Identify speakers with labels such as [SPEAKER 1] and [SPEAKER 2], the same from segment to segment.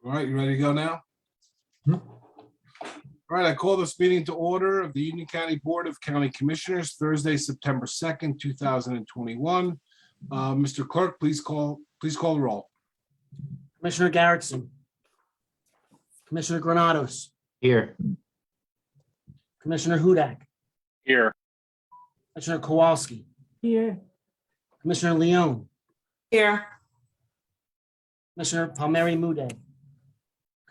[SPEAKER 1] All right, you ready to go now?
[SPEAKER 2] Hmm.
[SPEAKER 1] All right, I call this meeting to order of the Union County Board of County Commissioners, Thursday, September 2nd, 2021. Mr. Clerk, please call the roll.
[SPEAKER 2] Commissioner Garrettson. Commissioner Granados.
[SPEAKER 3] Here.
[SPEAKER 2] Commissioner Hudak.
[SPEAKER 4] Here.
[SPEAKER 2] Commissioner Kowalski.
[SPEAKER 5] Here.
[SPEAKER 2] Commissioner Leone.
[SPEAKER 5] Here.
[SPEAKER 2] Commissioner Palmieri Mude.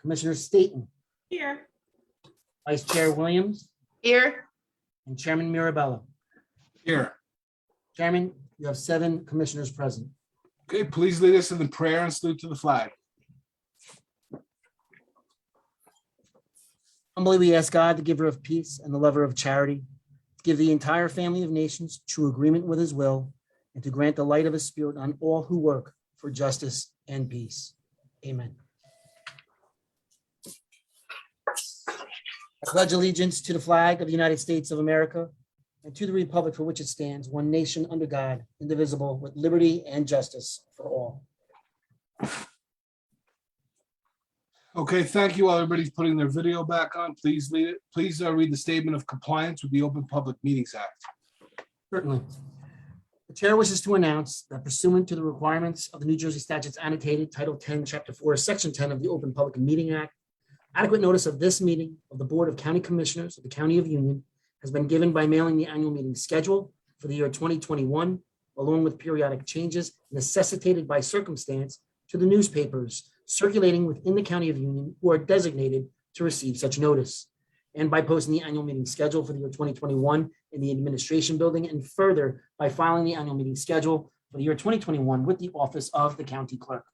[SPEAKER 2] Commissioner Staton.
[SPEAKER 5] Here.
[SPEAKER 2] Vice Chair Williams.
[SPEAKER 5] Here.
[SPEAKER 2] And Chairman Mirabella.
[SPEAKER 1] Here.
[SPEAKER 2] Chairman, you have 7 commissioners present.
[SPEAKER 1] Okay, please lead us in the prayer and salute to the flag.
[SPEAKER 2] Humbly we ask God, the giver of peace and the lover of charity, to give the entire family of nations true agreement with his will, and to grant the light of his spirit on all who work for justice and peace. Amen. I pledge allegiance to the flag of the United States of America and to the republic for which it stands, one nation under God, indivisible, with liberty and justice for all.
[SPEAKER 1] Okay, thank you. While everybody's putting their video back on, please read the statement of compliance with the Open Public Meetings Act.
[SPEAKER 2] Certainly. The chair wishes to announce that pursuant to the requirements of the New Jersey statutes annotated Title 10, Chapter 4, Section 10 of the Open Public Meeting Act, adequate notice of this meeting of the Board of County Commissioners of the County of Union has been given by mailing the annual meeting schedule for the year 2021, along with periodic changes necessitated by circumstance to the newspapers circulating within the County of Union who are designated to receive such notice, and by posting the annual meeting schedule for the year 2021 in the administration building, and further by filing the annual meeting schedule for the year 2021 with the office of the county clerk.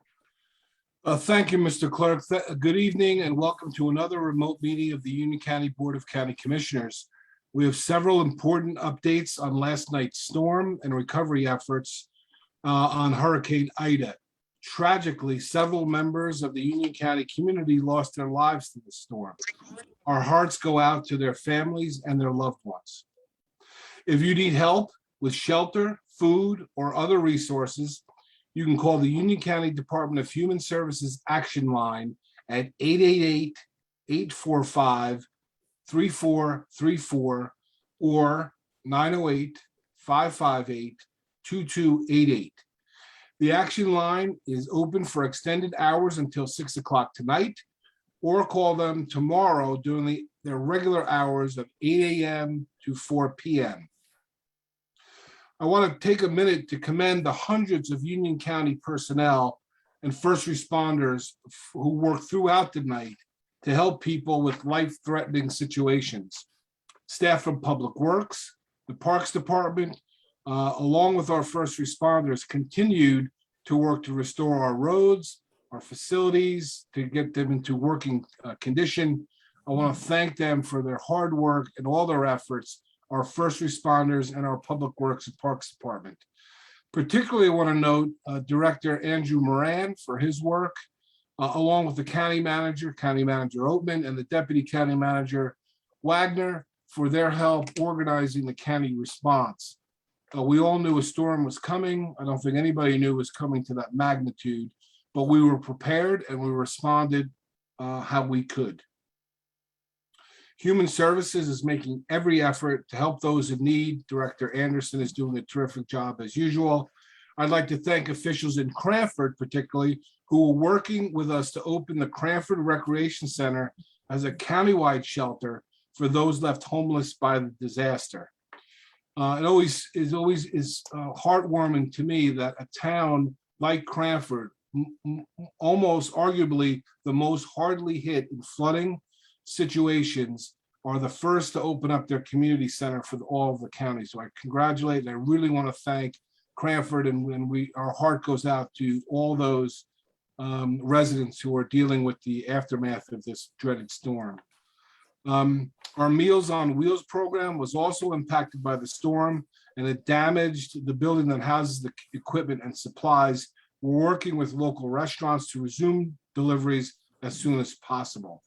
[SPEAKER 1] Thank you, Mr. Clerk. Good evening and welcome to another remote meeting of the Union County Board of County Commissioners. We have several important updates on last night's storm and recovery efforts on Hurricane Ida. Tragically, several members of the Union County community lost their lives to the storm. Our hearts go out to their families and their loved ones. If you need help with shelter, food, or other resources, you can call the Union County Department of Human Services Action Line at 888-845-3434 or 908-558-2288. The action line is open for extended hours until 6 o'clock tonight, or call them tomorrow during their regular hours of 8 a.m. to 4 p.m. I want to take a minute to commend the hundreds of Union County personnel and first responders who work throughout the night to help people with life-threatening situations. Staff from Public Works, the Parks Department, along with our first responders, continued to work to restore our roads, our facilities, to get them into working condition. I want to thank them for their hard work and all their efforts, our first responders and our Public Works and Parks Department. Particularly, I want to note Director Andrew Moran for his work, along with the County Manager Oatman, and the Deputy County Manager Wagner for their help organizing the county response. We all knew a storm was coming. I don't think anybody knew it was coming to that magnitude, but we were prepared and we responded how we could. Human Services is making every effort to help those in need. Director Anderson is doing a terrific job as usual. I'd like to thank officials in Cranford, particularly, who are working with us to open the Cranford Recreation Center as a countywide shelter for those left homeless by the disaster. It always is heartwarming to me that a town like Cranford, almost arguably the most hardly hit in flooding situations, are the first to open up their community center for all of the counties. So I congratulate and I really want to thank Cranford, and our heart goes out to all those residents who are dealing with the aftermath of this dreaded storm. Our Meals on Wheels program was also impacted by the storm, and it damaged the building that houses the equipment and supplies. We're working with local restaurants to resume deliveries as soon as possible.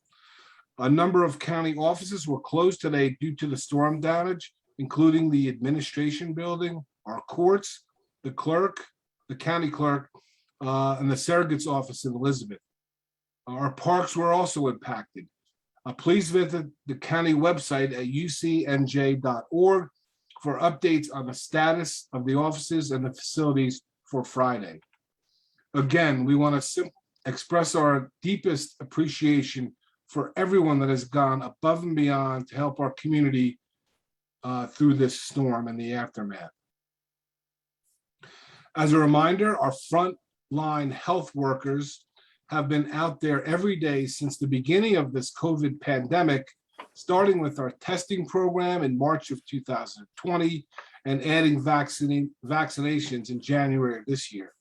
[SPEAKER 1] A number of county offices were closed today due to the storm damage, including the administration building, our courts, the clerk, the county clerk, and the surrogate's office in Elizabeth. Our parks were also impacted. Please visit the county website at ucnj.org for updates on the status of the offices and the facilities for Friday. Again, we want to express our deepest appreciation for everyone that has gone above and beyond to help our community through this storm and the aftermath. As a reminder, our frontline health workers have been out there every day since the beginning of this COVID pandemic, starting with our testing program in March of 2020 and adding vaccinations in January of this year.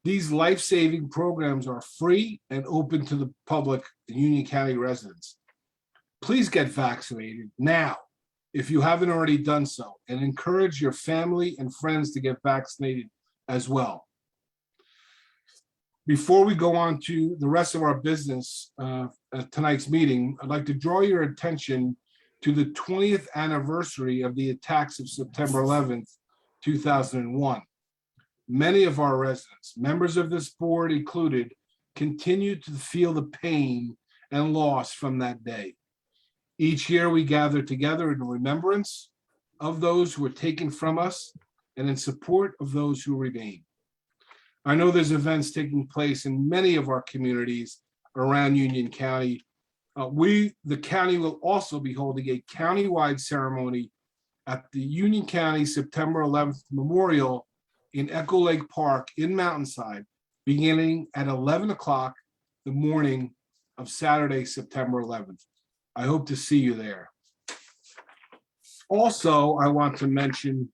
[SPEAKER 1] These life-saving programs are free and open to the public and Union County residents. Please get vaccinated now if you haven't already done so, and encourage your family and friends to get vaccinated as well. Before we go on to the rest of our business at tonight's meeting, I'd like to draw your attention to the 20th anniversary of the attacks of September 11th, 2001. Many of our residents, members of this board included, continue to feel the pain and loss from that day. Each year we gather together in remembrance of those who were taken from us and in support of those who remain. I know there's events taking place in many of our communities around Union County. The county will also be holding a countywide ceremony at the Union County September 11th Memorial in Echo Lake Park in Mountainside, beginning at 11 o'clock the morning of Saturday, September 11th. I hope to see you there. Also, I want to mention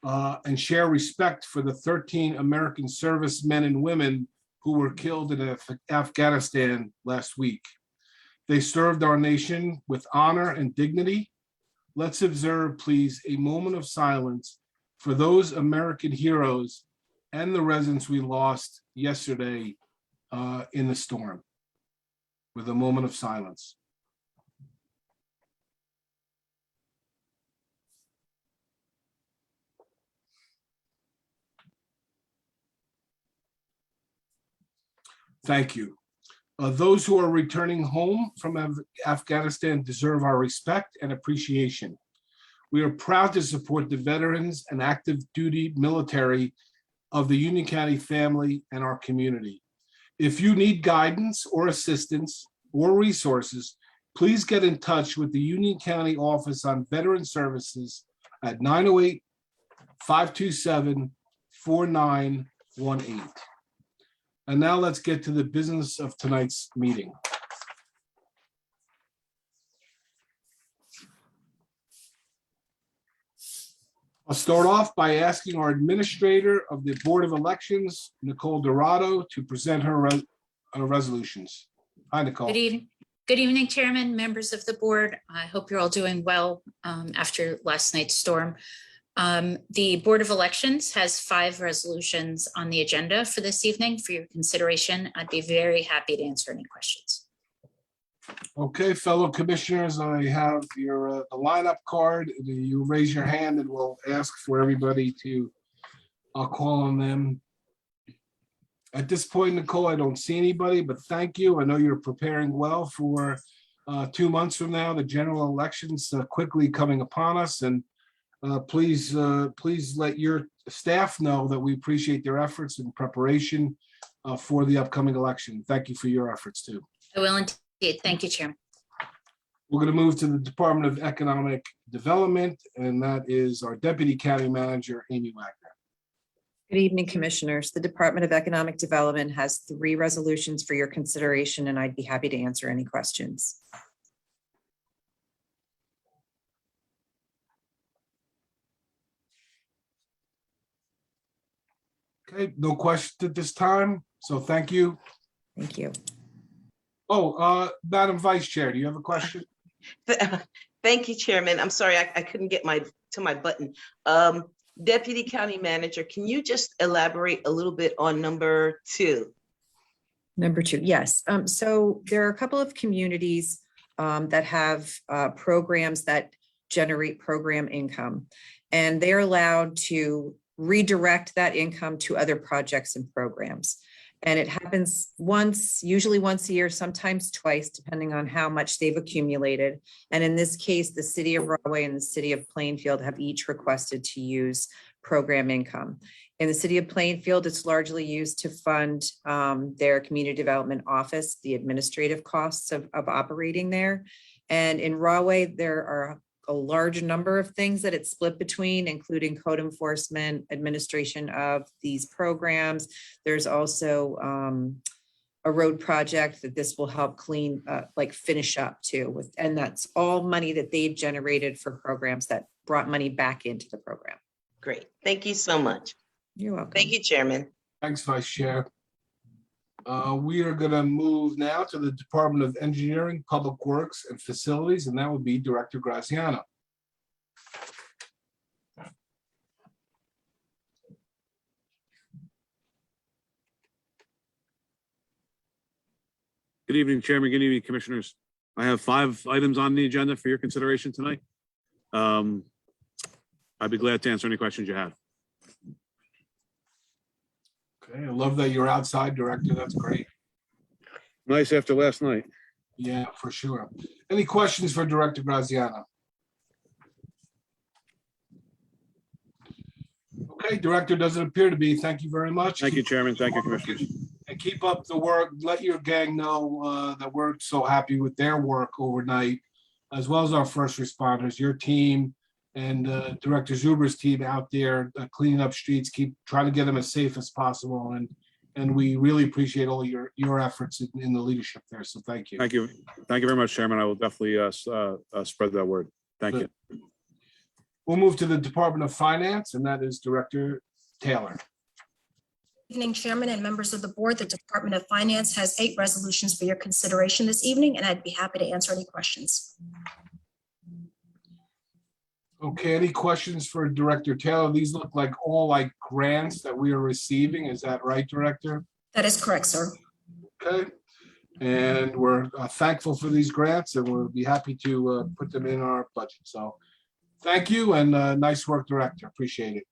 [SPEAKER 1] and share respect for the 13 American servicemen and women who were killed in Afghanistan last week. They served our nation with honor and dignity. Let's observe, please, a moment of silence for those American heroes and the residents we lost yesterday in the storm, with a moment of silence. Thank you. Those who are returning home from Afghanistan deserve our respect and appreciation. We are proud to support the veterans and active duty military of the Union County family and our community. If you need guidance or assistance or resources, please get in touch with the Union County Office on Veteran Services at 908-527-4918. And now let's get to the business of tonight's meeting. I'll start off by asking our administrator of the Board of Elections, Nicole Dorado, to present her resolutions. Hi, Nicole.
[SPEAKER 3] Good evening, Chairman, members of the board. I hope you're all doing well after last night's storm. The Board of Elections has 5 resolutions on the agenda for this evening for your consideration. I'd be very happy to answer any questions.
[SPEAKER 1] Okay, fellow commissioners, I have your the lineup card. You raise your hand and we'll ask for everybody to, I'll call on them. At this point, Nicole, I don't see anybody, but thank you. I know you're preparing well for 2 months from now, the general elections quickly coming upon us. And please let your staff know that we appreciate their efforts in preparation for the upcoming election. Thank you for your efforts too.
[SPEAKER 3] I will indeed. Thank you, Chairman.
[SPEAKER 1] We're going to move to the Department of Economic Development, and that is our Deputy County Manager, Amy Wagner.
[SPEAKER 4] Good evening, Commissioners. The Department of Economic Development has 3 resolutions for your consideration, and I'd be happy to answer any questions.
[SPEAKER 1] Okay, no questions at this time, so thank you.
[SPEAKER 4] Thank you.
[SPEAKER 1] Oh, Madam Vice Chair, do you have a question?
[SPEAKER 5] Thank you, Chairman. I'm sorry, I couldn't get my button. Deputy County Manager, can you just elaborate a little bit on number 2?
[SPEAKER 4] Number 2, yes. So there are a couple of communities that have programs that generate program income, and they're allowed to redirect that income to other projects and programs. And it happens once, usually once a year, sometimes twice, depending on how much they've accumulated. And in this case, the city of Rahway and the city of Plainfield have each requested to use program income. In the city of Plainfield, it's largely used to fund their community development office, the administrative costs of operating there. And in Rahway, there are a large number of things that it's split between, including code enforcement, administration of these programs. There's also a road project that this will help clean, like finish up too with, and that's all money that they've generated for programs that brought money back into the program.
[SPEAKER 5] Great. Thank you so much.
[SPEAKER 4] You're welcome.
[SPEAKER 5] Thank you, Chairman.
[SPEAKER 1] Thanks, Vice Chair. We are going to move now to the Department of Engineering, Public Works and Facilities, and that would be Director Graziano.
[SPEAKER 6] Good evening, Chairman. Good evening, Commissioners. I have 5 items on the agenda for your consideration tonight. I'd be glad to answer any questions you have.
[SPEAKER 1] Okay, I love that you're outside, Director. That's great.
[SPEAKER 6] Nice after last night.
[SPEAKER 1] Yeah, for sure. Any questions for Director Graziano? Okay, Director, doesn't appear to be. Thank you very much.
[SPEAKER 6] Thank you, Chairman. Thank you, Commissioners.
[SPEAKER 1] And keep up the work. Let your gang know that we're so happy with their work overnight, as well as our first responders, your team, and Director Zuber's team out there cleaning up streets. Keep trying to get them as safe as possible. And we really appreciate all your efforts in the leadership there. So thank you.
[SPEAKER 6] Thank you. Thank you very much, Chairman. I will definitely spread that word. Thank you.
[SPEAKER 1] We'll move to the Department of Finance, and that is Director Taylor.
[SPEAKER 7] Evening, Chairman and members of the board. The Department of Finance has 8 resolutions for your consideration this evening, and I'd be happy to answer any questions.
[SPEAKER 1] Okay, any questions for Director Taylor? These look like all like grants that we are receiving. Is that right, Director?
[SPEAKER 7] That is correct, sir.
[SPEAKER 1] Okay. And we're thankful for these grants, and we'll be happy to put them in our budget. So thank you, and nice work, Director. Appreciate it.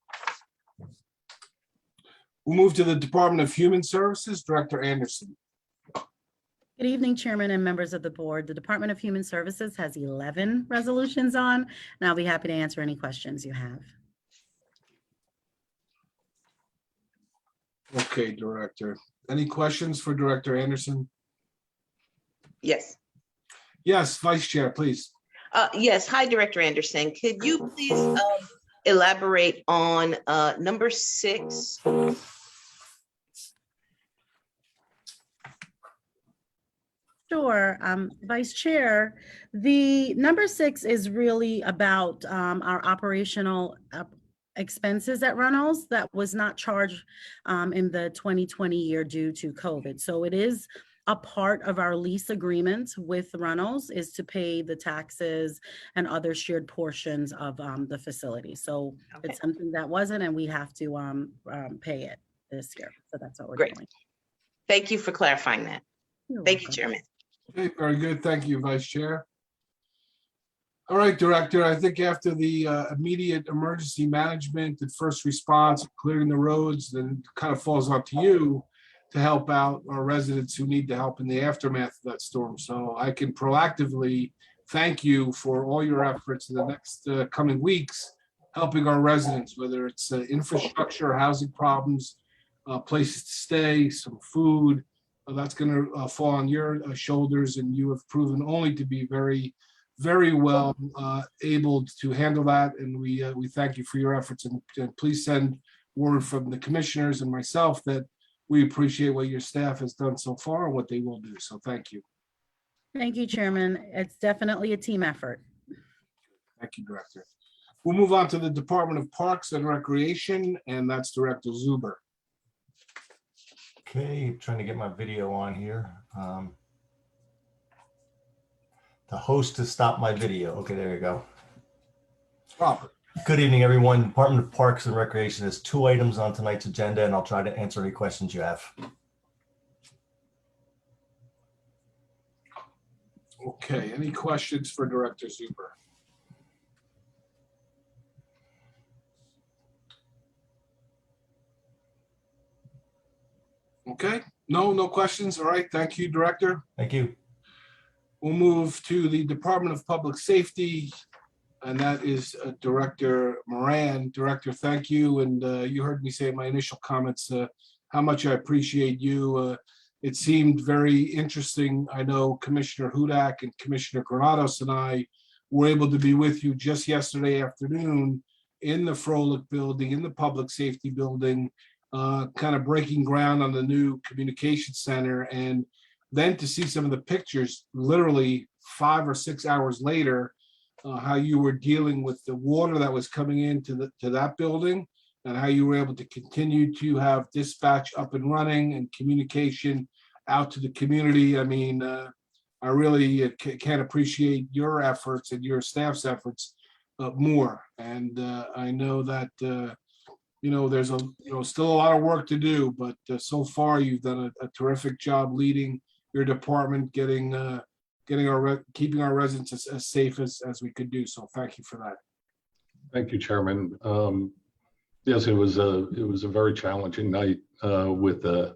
[SPEAKER 1] We'll move to the Department of Human Services, Director Anderson.
[SPEAKER 8] Good evening, Chairman and members of the board. The Department of Human Services has 11 resolutions on, and I'll be happy to answer any questions you have.
[SPEAKER 1] Okay, Director. Any questions for Director Anderson?
[SPEAKER 5] Yes.
[SPEAKER 1] Yes, Vice Chair, please.
[SPEAKER 5] Yes. Hi, Director Anderson. Could you please elaborate on number 6?
[SPEAKER 8] Sure, Vice Chair, the number 6 is really about our operational expenses at Runnels that was not charged in the 2020 year due to COVID. So it is a part of our lease agreement with Runnels is to pay the taxes and other shared portions of the facility. So it's something that wasn't, and we have to pay it this year. So that's what we're doing.
[SPEAKER 5] Thank you for clarifying that. Thank you, Chairman.
[SPEAKER 1] Okay, very good. Thank you, Vice Chair. All right, Director, I think after the immediate emergency management and first response, clearing the roads, then it kind of falls on to you to help out our residents who need the help in the aftermath of that storm. So I can proactively thank you for all your efforts in the next coming weeks, helping our residents, whether it's infrastructure, housing problems, places to stay, some food. That's going to fall on your shoulders, and you have proven only to be very, very well able to handle that. And we thank you for your efforts. And please send word from the commissioners and myself that we appreciate what your staff has done so far and what they will do. So thank you.
[SPEAKER 8] Thank you, Chairman. It's definitely a team effort.
[SPEAKER 1] Thank you, Director. We'll move on to the Department of Parks and Recreation, and that's Director Zuber.
[SPEAKER 9] Okay, trying to get my video on here. The host has stopped my video. Okay, there you go.
[SPEAKER 1] Robert.
[SPEAKER 9] Good evening, everyone. Department of Parks and Recreation has 2 items on tonight's agenda, and I'll try to answer any questions you have.
[SPEAKER 1] Okay, any questions for Director Zuber? Okay, No questions. All right, thank you, Director.
[SPEAKER 9] Thank you.
[SPEAKER 1] We'll move to the Department of Public Safety, and that is Director Moran. Director, thank you. And you heard me say in my initial comments how much I appreciate you. It seemed very interesting. I know Commissioner Hudak and Commissioner Granados and I were able to be with you just yesterday afternoon in the Frolic Building, in the Public Safety Building, kind of breaking ground on the new communication center. And then to see some of the pictures, literally 5 or 6 hours later, how you were dealing with the water that was coming into that building, and how you were able to continue to have dispatch up and running and communication out to the community. I mean, I really can't appreciate your efforts and your staff's efforts more. And I know that there's still a lot of work to do, but so far you've done a terrific job leading your department, keeping our residents as safe as we could do. So thank you for that.
[SPEAKER 10] Thank you, Chairman. Yes, it was a very challenging night with a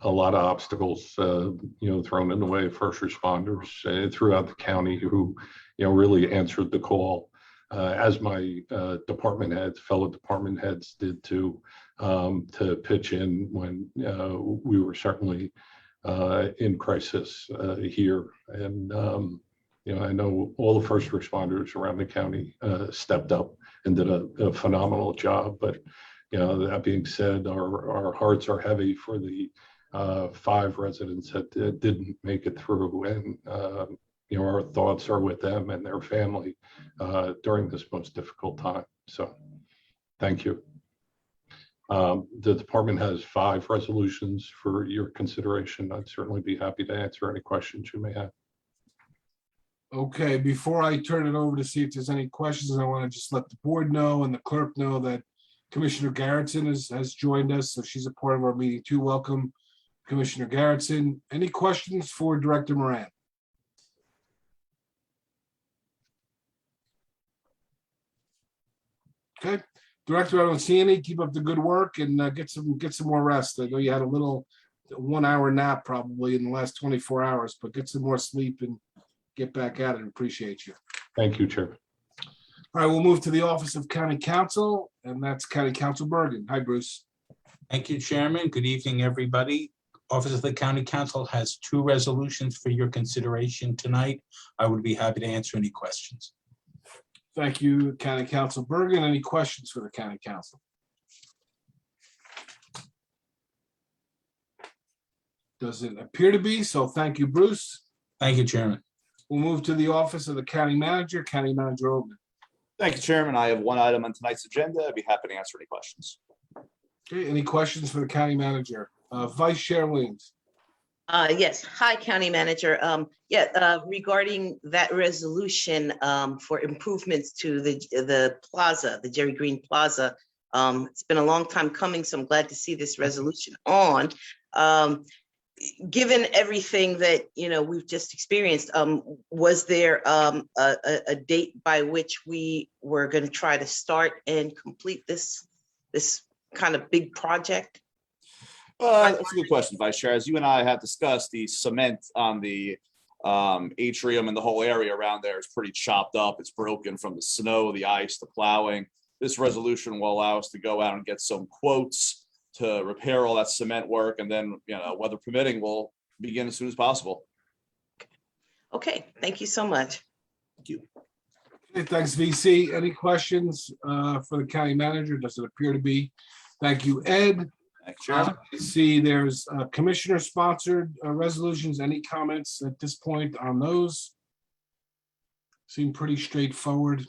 [SPEAKER 10] lot of obstacles, thrown in the way of first responders throughout the county who, really answered the call, as my fellow department heads did too, to pitch in when we were certainly in crisis here. And, I know all the first responders around the county stepped up and did a phenomenal job. But, that being said, our hearts are heavy for the 5 residents that didn't make it through. And, our thoughts are with them and their family during this most difficult time. So thank you. The department has 5 resolutions for your consideration. I'd certainly be happy to answer any questions you may have.
[SPEAKER 1] Okay, before I turn it over to see if there's any questions, I want to just let the board know and the clerk know that Commissioner Garrettson has joined us, so she's a part of our meeting too. Welcome, Commissioner Garrettson. Any questions for Director Moran? Okay, Director, I don't see any. Keep up the good work and get some more rest. I know you had a little 1-hour nap probably in the last 24 hours, but get some more sleep and get back at it. Appreciate you.
[SPEAKER 10] Thank you, Chair.
[SPEAKER 1] All right, we'll move to the Office of County Counsel, and that's County Counsel Bergen. Hi, Bruce.
[SPEAKER 11] Thank you, Chairman. Good evening, everybody. Office of the County Counsel has 2 resolutions for your consideration tonight. I would be happy to answer any questions.
[SPEAKER 1] Thank you, County Counsel Bergen. Any questions for the County Counsel? Doesn't appear to be, so thank you, Bruce.
[SPEAKER 11] Thank you, Chairman.
[SPEAKER 1] We'll move to the Office of the County Manager, County Manager Oben.
[SPEAKER 12] Thank you, Chairman. I have 1 item on tonight's agenda. I'd be happy to answer any questions.
[SPEAKER 1] Okay, any questions for the County Manager? Vice Chair Williams.
[SPEAKER 5] Yes. Hi, County Manager. Regarding that resolution for improvements to the plaza, the Jerry Green Plaza. It's been a long time coming, so I'm glad to see this resolution on. Given everything that we've just experienced, was there a date by which we were going to try to start and complete this kind of big project?
[SPEAKER 12] That's a good question, Vice Chair. As you and I have discussed, the cement on the atrium and the whole area around there is pretty chopped up. It's broken from the snow, the ice, the plowing. This resolution will allow us to go out and get some quotes to repair all that cement work, and then, weather permitting, we'll begin as soon as possible.
[SPEAKER 5] Okay, thank you so much.
[SPEAKER 12] Thank you.
[SPEAKER 1] Okay, thanks, VC. Any questions for the County Manager? Does it appear to be? Thank you, Ed.
[SPEAKER 12] Thanks, Chairman.
[SPEAKER 1] See, there's commissioner-sponsored resolutions. Any comments at this point on those? Seem pretty straightforward.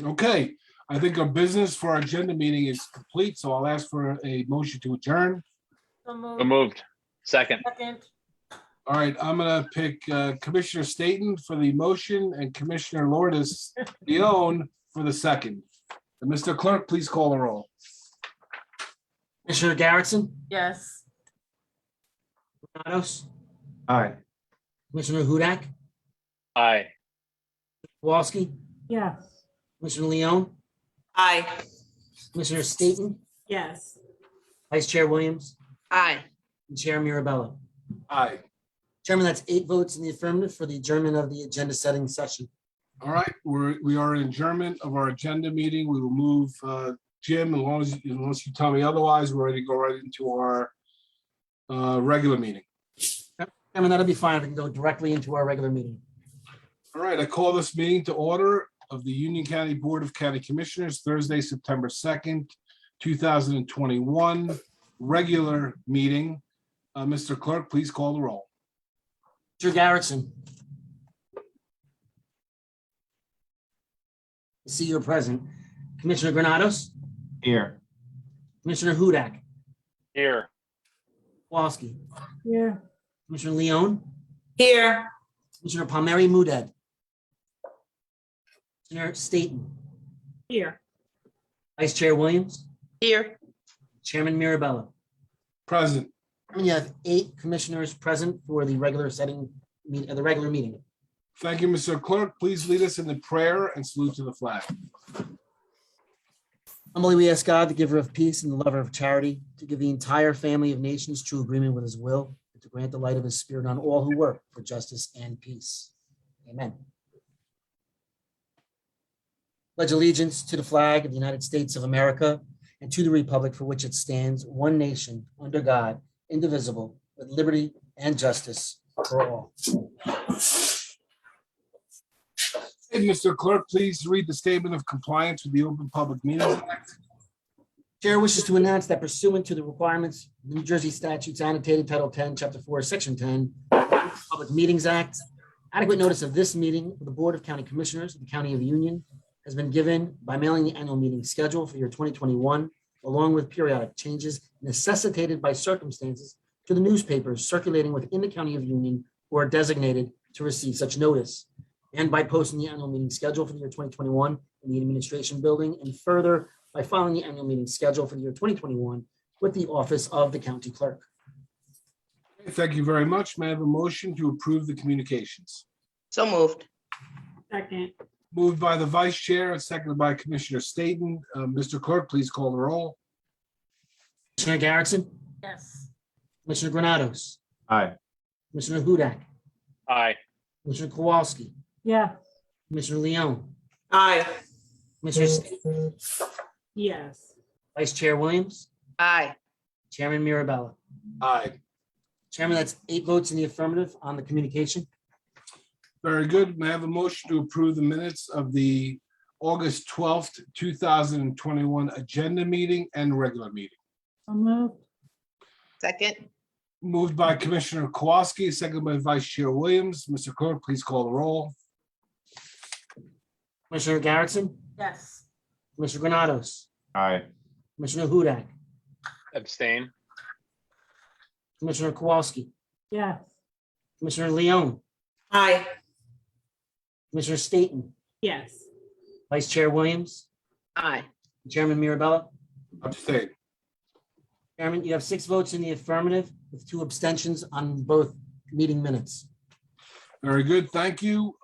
[SPEAKER 1] Okay, I think our business for our agenda meeting is complete, so I'll ask for a motion to adjourn.
[SPEAKER 13] So moved. Second.
[SPEAKER 1] All right, I'm gonna pick Commissioner Staton for the motion and Commissioner Lourdes Leon for the second. And Mr. Clerk, please call the roll.
[SPEAKER 2] Commissioner Garrettson,
[SPEAKER 8] Yes.
[SPEAKER 2] Granados,
[SPEAKER 9] Aye.
[SPEAKER 2] Commissioner Hudak,
[SPEAKER 13] Aye.
[SPEAKER 2] Kowalski,
[SPEAKER 8] Yes.
[SPEAKER 2] Commissioner Leon,
[SPEAKER 5] Aye.
[SPEAKER 2] Commissioner Staton,
[SPEAKER 8] Yes.
[SPEAKER 2] Vice Chair Williams,
[SPEAKER 5] Aye.
[SPEAKER 2] and Chair Mirabella.
[SPEAKER 1] Aye.
[SPEAKER 2] Chairman, that's 8 votes in the affirmative for the adjournment of the agenda setting session.
[SPEAKER 1] All right, we are in adjournment of our agenda meeting. We will move, Jim, unless you tell me otherwise, we're ready to go right into our regular meeting.
[SPEAKER 2] Chairman, that'll be fine. We can go directly into our regular meeting.
[SPEAKER 1] All right, I call this meeting to order of the Union County Board of County Commissioners, Thursday, September 2nd, 2021, regular meeting. Mr. Clerk, please call the roll.
[SPEAKER 2] Mr. Garrettson. I see you're present. Commissioner Granados,
[SPEAKER 13] Here.
[SPEAKER 2] Commissioner Hudak,
[SPEAKER 13] Here.
[SPEAKER 2] Kowalski,
[SPEAKER 8] Here.
[SPEAKER 2] Commissioner Leone,
[SPEAKER 5] Here.
[SPEAKER 2] Commissioner Palmieri Muedad, Commissioner Staton,
[SPEAKER 8] Here.
[SPEAKER 2] Vice Chair Williams,
[SPEAKER 5] Here.
[SPEAKER 2] Chairman Mirabella.
[SPEAKER 1] Present.
[SPEAKER 2] And you have 8 commissioners present for the regular meeting.
[SPEAKER 1] Thank you, Mr. Clerk. Please lead us in the prayer and salute to the flag.
[SPEAKER 2] Humbly we ask God, the giver of peace and the lover of charity, to give the entire family of nations true agreement with his will, and to grant the light of his spirit on all who work for justice and peace. Amen. Pledge allegiance to the flag of the United States of America and to the republic for which it stands, one nation, under God, indivisible, with liberty and justice for all.
[SPEAKER 1] Hey, Mr. Clerk, please read the statement of compliance with the Open Public Meetings Act.
[SPEAKER 2] Chair wishes to announce that pursuant to the requirements of the New Jersey statutes annotated Title 10, Chapter 4, Section 10, Public Meetings Act, adequate notice of this meeting of the Board of County Commissioners of the County of Union has been given by mailing the annual meeting schedule for year 2021, along with periodic changes necessitated by circumstances to the newspapers circulating within the County of Union who are designated to receive such notice, and by posting the annual meeting schedule for the year 2021 in the administration building, and further by filing the annual meeting schedule for the year 2021 with the office of the county clerk.
[SPEAKER 1] Thank you very much. May I have a motion to approve the communications?
[SPEAKER 5] So moved.
[SPEAKER 8] Second.
[SPEAKER 1] Moved by the Vice Chair and seconded by Commissioner Staton. Mr. Clerk, please call the roll.
[SPEAKER 2] Commissioner Garrettson,
[SPEAKER 8] Yes.
[SPEAKER 2] Commissioner Granados,
[SPEAKER 13] Aye.
[SPEAKER 2] Commissioner Hudak,
[SPEAKER 13] Aye.
[SPEAKER 2] Commissioner Kowalski,
[SPEAKER 8] Yeah.
[SPEAKER 2] Commissioner Leone,
[SPEAKER 5] Aye.
[SPEAKER 2] Commissioner Staton,
[SPEAKER 8] Yes.
[SPEAKER 2] Vice Chair Williams,
[SPEAKER 5] Aye.
[SPEAKER 2] Chairman Mirabella.
[SPEAKER 1] Aye.
[SPEAKER 2] Chairman, that's 8 votes in the affirmative on the communication.
[SPEAKER 1] Very good. May I have a motion to approve the minutes of the August 12th, 2021 agenda meeting and regular meeting?
[SPEAKER 8] So moved.
[SPEAKER 5] Second.
[SPEAKER 1] Moved by Commissioner Kowalski, seconded by Vice Chair Williams. Mr. Clerk, please call the roll.
[SPEAKER 2] Commissioner Garrettson,
[SPEAKER 8] Yes.
[SPEAKER 2] Commissioner Granados,
[SPEAKER 13] Aye.
[SPEAKER 2] Commissioner Hudak,
[SPEAKER 13] Abstain.
[SPEAKER 2] Commissioner Kowalski,
[SPEAKER 8] Yes.
[SPEAKER 2] Commissioner Leone,
[SPEAKER 5] Aye.
[SPEAKER 2] Commissioner Staton,
[SPEAKER 8] Yes.
[SPEAKER 2] Vice Chair Williams,
[SPEAKER 5] Aye.
[SPEAKER 2] Chairman Mirabella.
[SPEAKER 1] Abstain.
[SPEAKER 2] Chairman, you have 6 votes in the affirmative with 2 abstentions on both meeting minutes.
[SPEAKER 1] Very good. Thank you.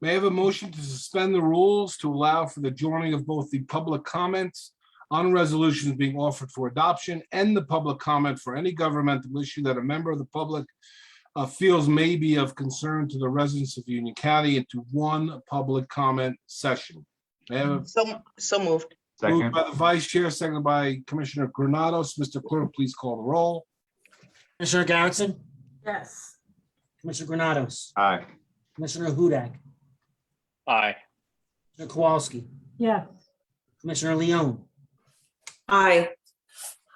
[SPEAKER 1] May I have a motion to suspend the rules to allow for the joining of both the public comments on resolutions being offered for adoption and the public comment for any governmental issue that a member of the public feels may be of concern to the residents of Union County into one public comment session. May I have
[SPEAKER 5] So moved.
[SPEAKER 1] a moved by the Vice Chair, seconded by Commissioner Granados. Mr. Clerk, please call the roll.
[SPEAKER 2] Commissioner Garrettson,
[SPEAKER 8] Yes.
[SPEAKER 2] Commissioner Granados,
[SPEAKER 13] Aye.
[SPEAKER 2] Commissioner Hudak,
[SPEAKER 13] Aye.
[SPEAKER 2] Commissioner Kowalski,
[SPEAKER 8] Yes.
[SPEAKER 2] Commissioner Leone,
[SPEAKER 5] Aye.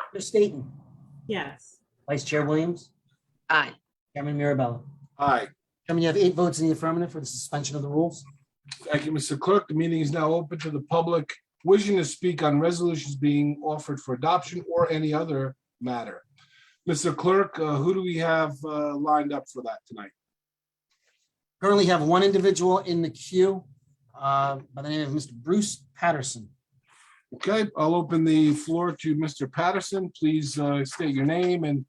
[SPEAKER 2] Commissioner Staton,
[SPEAKER 8] Yes.
[SPEAKER 2] Vice Chair Williams,
[SPEAKER 5] Aye.
[SPEAKER 2] Chairman Mirabella.
[SPEAKER 1] Aye.
[SPEAKER 2] Chairman, you have 8 votes in the affirmative for the suspension of the rules.
[SPEAKER 1] Thank you, Mr. Clerk. The meeting is now open to the public wishing to speak on resolutions being offered for adoption or any other matter. Mr. Clerk, who do we have lined up for that tonight?
[SPEAKER 2] Currently have 1 individual in the queue by the name of Mr. Bruce Patterson.
[SPEAKER 1] Okay, I'll open the floor to Mr. Patterson. Please state your name and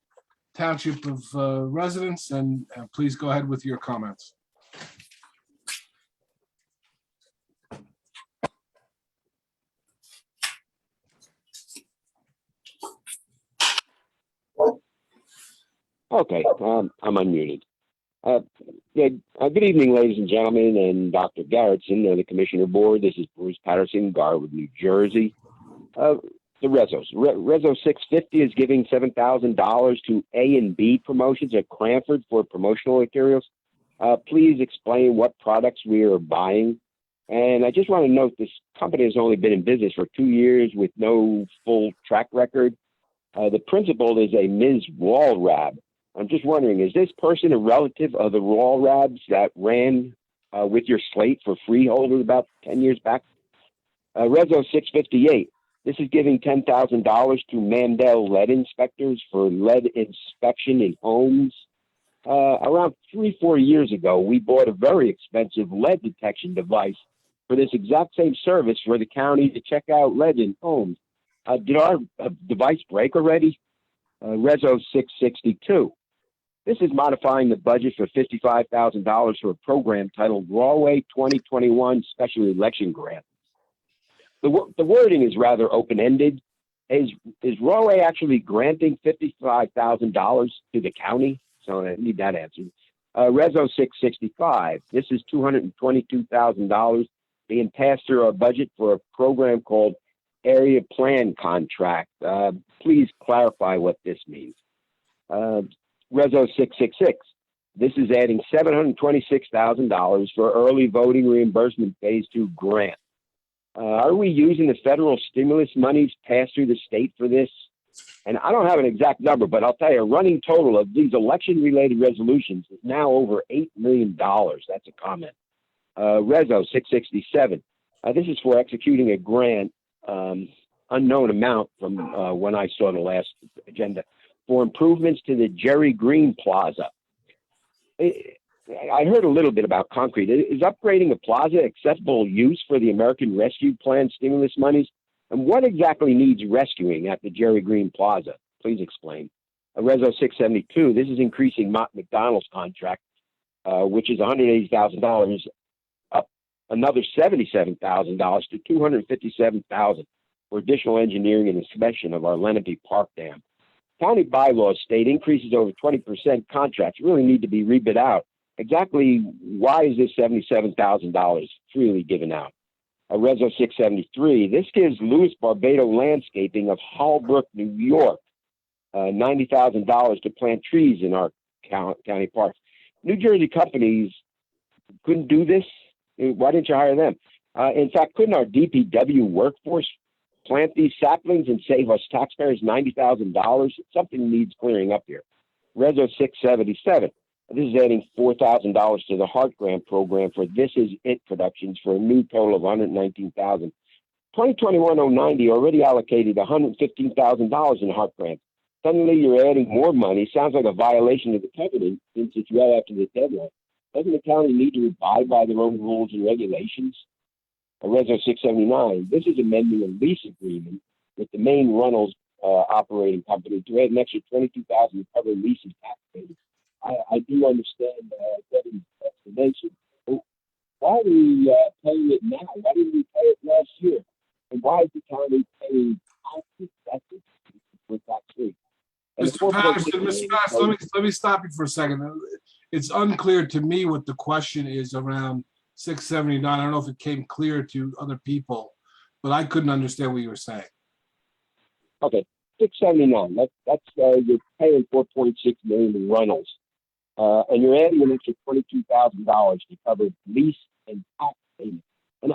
[SPEAKER 1] township of residence, and please go ahead with your comments.
[SPEAKER 14] Okay, I'm unmuted. Good evening, ladies and gentlemen, and Dr. Garrettson of the Commissioner Board. This is Bruce Patterson, Garwood, New Jersey. The Resos. Reso 650 is giving $7,000 to A and B promotions at Cranford for promotional materials. Please explain what products we are buying. And I just want to note this company has only been in business for 2 years with no full track record. The principal is a Ms. Walrab. I'm just wondering, is this person a relative of the Walrabs that ran with your slate for freeholders about 10 years back? Reso 658. This is giving $10,000 to Mandel lead inspectors for lead inspection in homes. Around 3-4 years ago, we bought a very expensive lead detection device for this exact same service for the county to check out lead in homes. Did our device break already? Reso 662. This is modifying the budget for $55,000 for a program titled Rawway 2021 Special Election Grant. The wording is rather open-ended. Is Rawway actually granting $55,000 to the county? So I need that answered. Reso 665. This is $222,000 being passed through our budget for a program called Area Plan Contract. Please clarify what this means. Reso 666. This is adding $726,000 for early voting reimbursement phase 2 grant. Are we using the federal stimulus monies passed through the state for this? And I don't have an exact number, but I'll tell you, a running total of these election-related resolutions is now over $8 million. That's a comment. Reso 667. This is for executing a grant, unknown amount from when I saw the last agenda, for improvements to the Jerry Green Plaza. I heard a little bit about concrete. Is upgrading a plaza acceptable use for the American Rescue Plan stimulus monies? And what exactly needs rescuing at the Jerry Green Plaza? Please explain. Reso 672, this is increasing McDonald's contract, which is $180,000, up another $77,000 to $257,000 for additional engineering and inspection of our Lenape Park Dam. County bylaws state increases over 20% contracts really need to be rebid out. Exactly why is this $77,000 freely given out? Reso 673, this gives Louis Barbado Landscaping of Hallbrook, New York, $90,000 to plant trees in our county parks. New Jersey companies couldn't do this. Why didn't you hire them? In fact, couldn't our DPW workforce plant these saplings and save us taxpayers $90,000? Something needs clearing up here. Reso 677. This is adding $4,000 to the Heart Grant program for This Is It productions for a new total of $119,000. 2021-090 already allocated $115,000 in Heart Grant. Suddenly you're adding more money. Sounds like a violation of the covenant since it's well after the deadline. Doesn't the county need to abide by their own rules and regulations? Reso 679. This is amending a lease agreement with the main Runnels operating company to add an extra $22,000 to cover lease and tax payments. I do understand getting explanation. Why are we paying it now? Why didn't we pay it last year? And why is the county paying taxes with tax free?
[SPEAKER 1] Mr. Patterson, Mr. Patterson, let me stop you for a second. It's unclear to me what the question is around 679. I don't know if it came clear to other people, but I couldn't understand what you were saying.
[SPEAKER 14] Okay, 679. That's you're paying $4.6 million in Runnels. And you're adding an extra $22,000 to cover lease and tax payments. And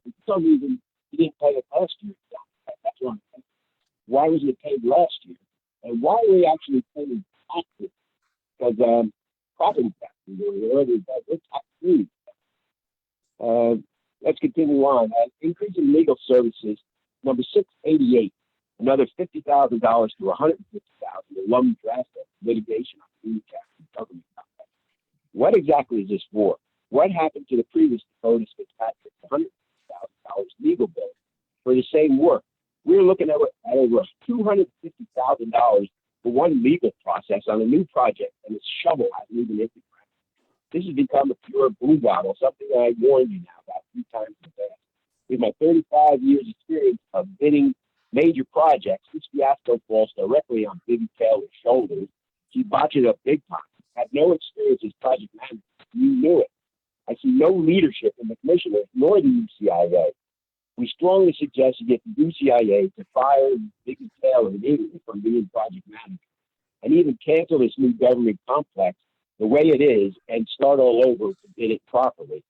[SPEAKER 14] for some reason, you didn't pay it last year. That's wrong. Why wasn't it paid last year? And why are we actually paying taxes? Because property taxes are tax free. Let's continue on. Increasing legal services, number 688, another $50,000 to $150,000 alum draft litigation on the government contract. What exactly is this for? What happened to the previous Dakota Fitzpatrick $150,000 legal bill for the same work? We're looking at over $250,000 for one legal process on a new project, and its shovel hasn't even hit the ground. This has become a pure boondoggle, something I warned you now about 3 times in the past. With my 35 years experience of bidding major projects, this fiasco falls directly on Big Taylor's shoulders. She botched it up big time. Had no experience as project manager. You knew it. I see no leadership in the commissioners nor the UCIA. We strongly suggest you get the UCIA to fire Vicky Taylor immediately from being project manager, and even cancel this new government complex the way it is and start all over and bid it properly.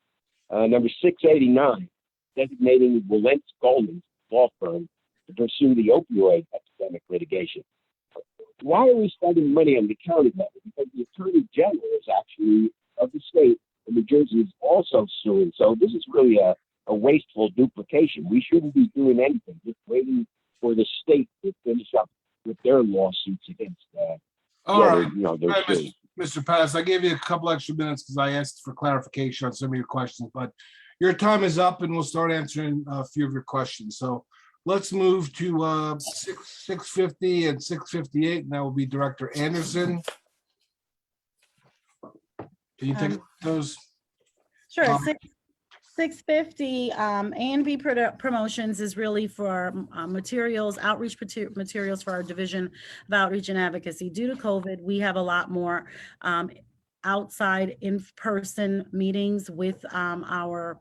[SPEAKER 14] Number 689, designating Willentz Goldman law firm to pursue the opioid epidemic litigation. Why are we spending money on the county level? Because the Attorney General is actually of the state, and New Jersey is also suing. So this is really a wasteful duplication. We shouldn't be doing anything, just waiting for the state to finish up with their lawsuits against
[SPEAKER 1] All right.
[SPEAKER 14] their
[SPEAKER 1] All right,
[SPEAKER 14] suing.
[SPEAKER 1] Mr. Pattis, I gave you a couple extra minutes because I asked for clarification on some of your questions, but your time is up and we'll start answering a few of your questions. So let's move to 650 and 658, and that will be Director Anderson. Can you take those?
[SPEAKER 8] Sure.
[SPEAKER 1] Tom?
[SPEAKER 8] 650 A&B Promotions is really for materials, outreach materials for our Division of Outreach and Advocacy. Due to COVID, we have a lot more outside in-person meetings with our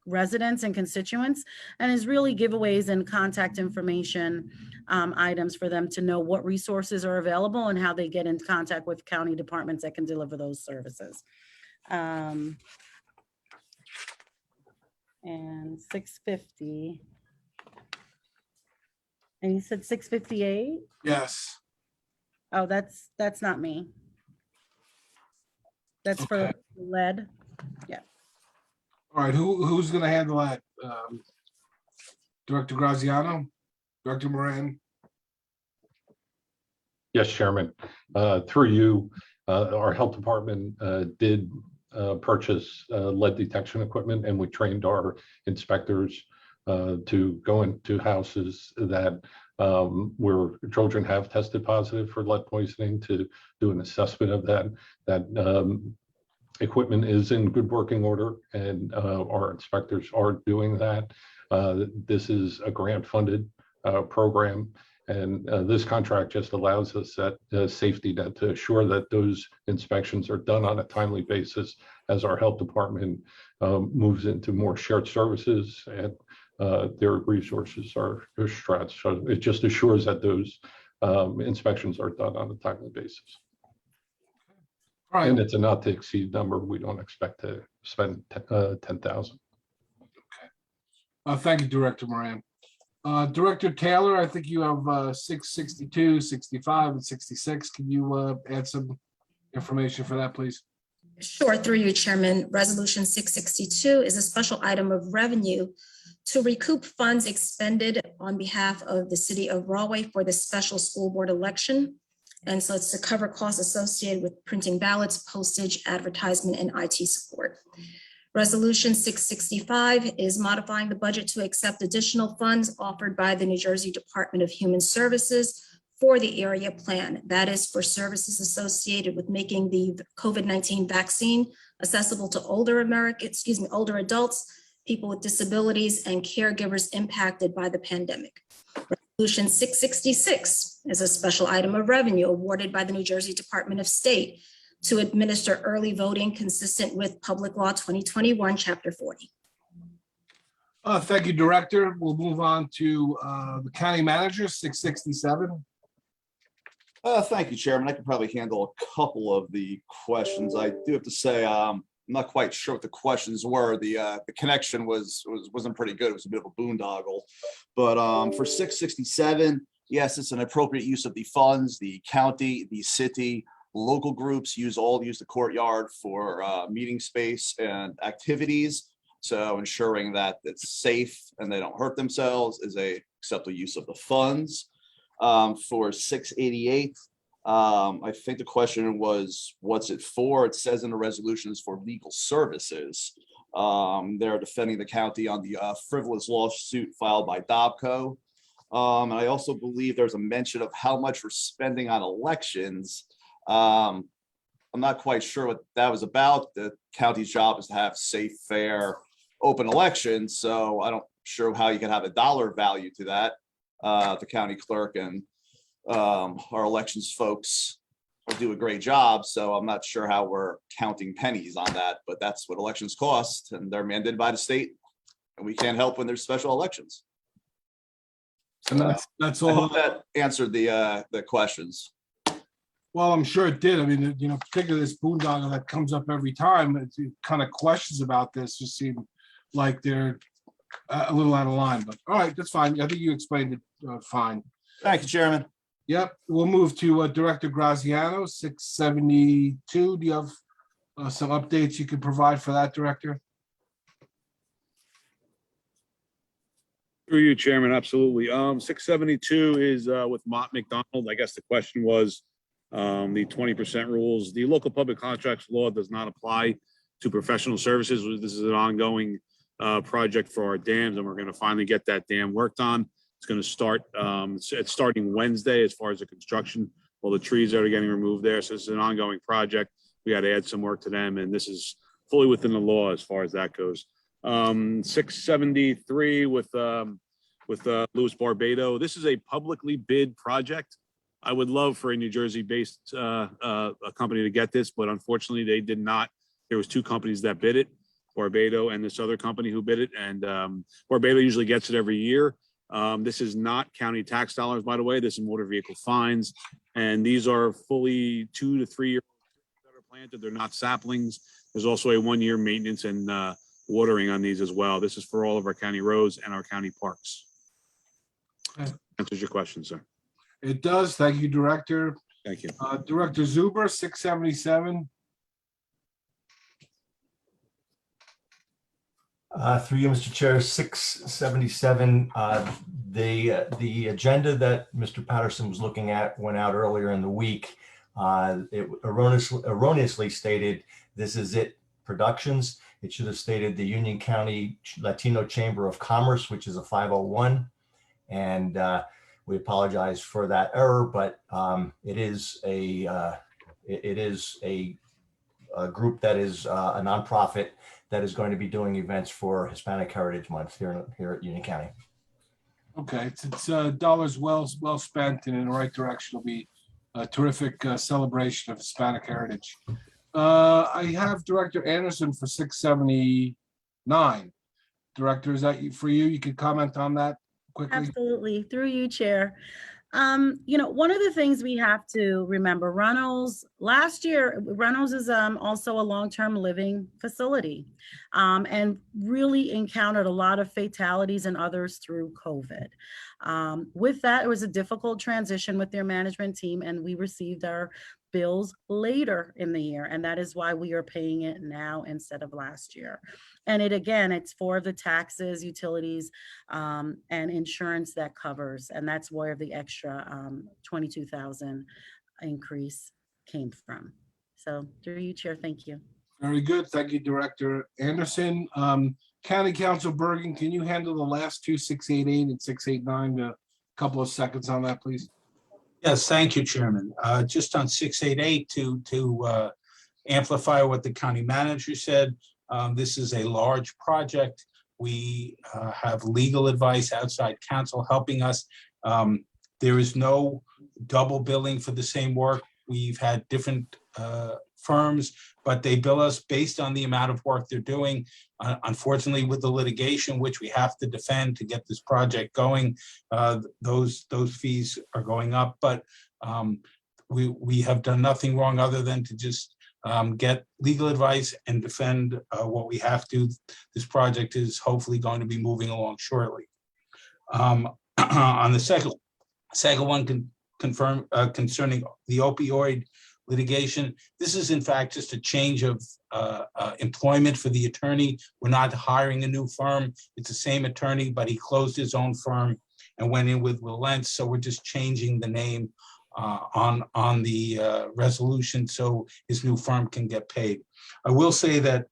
[SPEAKER 8] residents and constituents, and is really giveaways and contact information items for them to know what resources are available and how they get in contact with county departments that can deliver those services. And 650. And you said 658?
[SPEAKER 1] Yes.
[SPEAKER 8] Oh, that's not me. That's for lead. Yeah.
[SPEAKER 1] All right, who's going to handle that? Director Graziano? Director Moran?
[SPEAKER 10] Yes, Chairman. Through you, our health department did purchase lead detection equipment, and we trained our inspectors to go into houses that where children have tested positive for lead poisoning to do an assessment of that. That equipment is in good working order, and our inspectors are doing that. This is a grant-funded program, and this contract just allows us that safety net to assure that those inspections are done on a timely basis as our health department moves into more shared services and their resources are stretched. So it just assures that those inspections are done on a timely basis.
[SPEAKER 1] All right.
[SPEAKER 10] And it's a not to exceed number. We don't expect to spend 10,000.
[SPEAKER 1] Thank you, Director Moran. Director Taylor, I think you have 662, 65, and 66. Can you add some information for that, please?
[SPEAKER 7] Sure, through you, Chairman. Resolution 662 is a special item of revenue to recoup funds expended on behalf of the city of Rahway for the special school board election. And so it's to cover costs associated with printing ballots, postage, advertisement, and IT support. Resolution 665 is modifying the budget to accept additional funds offered by the New Jersey Department of Human Services for the area plan. That is for services associated with making the COVID-19 vaccine accessible to older adults, people with disabilities, and caregivers impacted by the pandemic. Resolution 666 is a special item of revenue awarded by the New Jersey Department of State to administer early voting consistent with Public Law 2021, Chapter 40.
[SPEAKER 1] Thank you, Director. We'll move on to the County Manager, 667.
[SPEAKER 12] Thank you, Chairman. I can probably handle a couple of the questions. I do have to say, I'm not quite sure what the questions were. The connection wasn't pretty good. It was a bit of a boondoggle. But for 667, yes, it's an appropriate use of the funds. The county, the city, local groups use the courtyard for meeting space and activities. So ensuring that it's safe and they don't hurt themselves is a acceptable use of the funds. For 688, I think the question was, what's it for? It says in the resolutions for legal services. They're defending the county on the frivolous lawsuit filed by Dobco. And I also believe there's a mention of how much we're spending on elections. I'm not quite sure what that was about. The county's job is to have safe, fair, open elections. So I don't sure how you can have a dollar value to that. The county clerk and our elections folks will do a great job. So I'm not sure how we're counting pennies on that, but that's what elections cost, and they're mandated by the state. And we can't help when there's special elections.
[SPEAKER 1] And that's
[SPEAKER 12] I
[SPEAKER 1] all.
[SPEAKER 12] hope that answered the questions.
[SPEAKER 1] Well, I'm sure it did. I mean, particularly this boondoggle that comes up every time, it kind of questions about this just seem like they're a little out of line, but all right, that's fine. I think you explained it fine.
[SPEAKER 12] Thank you, Chairman.
[SPEAKER 1] Yep, we'll move to Director Graziano, 672. Do you have some updates you could provide for that, Director?
[SPEAKER 6] Through you, Chairman, absolutely. 672 is with Mott McDonald. I guess the question was the 20% rules. The local public contracts law does not apply to professional services. This is an ongoing project for our dams, and we're going to finally get that dam worked on. It's going to start, it's starting Wednesday as far as the construction. All the trees that are getting removed there. So this is an ongoing project. We had to add some work to them, and this is fully within the law as far as that goes. 673 with Louis Barbado. This is a publicly bid project. I would love for a New Jersey-based a company to get this, but unfortunately they did not. There was two companies that bid it, Barbado and this other company who bid it, and Barbado usually gets it every year. This is not county tax dollars, by the way. This is motor vehicle fines, and these are fully 2 to 3 years that are planted. They're not saplings. There's also a 1-year maintenance and watering on these as well. This is for all of our county roads and our county parks.
[SPEAKER 1] Okay.
[SPEAKER 6] Answers your question, sir.
[SPEAKER 1] It does. Thank you, Director.
[SPEAKER 6] Thank you.
[SPEAKER 1] Director Zuber, 677.
[SPEAKER 9] Through you, Mr. Chair, 677. The agenda that Mr. Patterson was looking at went out earlier in the week. It erroneously stated, "This is it Productions." It should have stated the Union County Latino Chamber of Commerce, which is a 501. And we apologize for that error, but it is a group that is a nonprofit that is going to be doing events for Hispanic Heritage Month here at Union County.
[SPEAKER 1] Okay, it's dollars well spent and in the right direction. It'll be a terrific celebration of Hispanic heritage. I have Director Anderson for 679. Director, is that for you? You could comment on that quickly.
[SPEAKER 8] Absolutely, through you, Chair. One of the things we have to remember, Runnels is also a long-term living facility and really encountered a lot of fatalities and others through COVID. With that, it was a difficult transition with their management team, and we received our bills later in the year, and that is why we are paying it now instead of last year. And it's for the taxes, utilities, and insurance that covers, and that's where the extra $22,000 increase came from. So through you, Chair, thank you.
[SPEAKER 1] Very good. Thank you, Director Anderson. County Council Bergen, can you handle the last two, 688 and 689? A couple of seconds on that, please.
[SPEAKER 11] Yes, thank you, Chairman. Just on 688 to amplify what the county manager said, this is a large project. We have legal advice, outside counsel helping us. There is no double billing for the same work. We've had different firms, but they bill us based on the amount of work they're doing. Unfortunately, with the litigation, which we have to defend to get this project going, those fees are going up. But we have done nothing wrong other than to just get legal advice and defend what we have to. This project is hopefully going to be moving along shortly. On the second one, concerning the opioid litigation, this is in fact just a change of employment for the attorney. We're not hiring a new firm. It's the same attorney, but he closed his own firm and went in with Lentz. So we're just changing the name on the resolution so his new firm can get paid. I will say that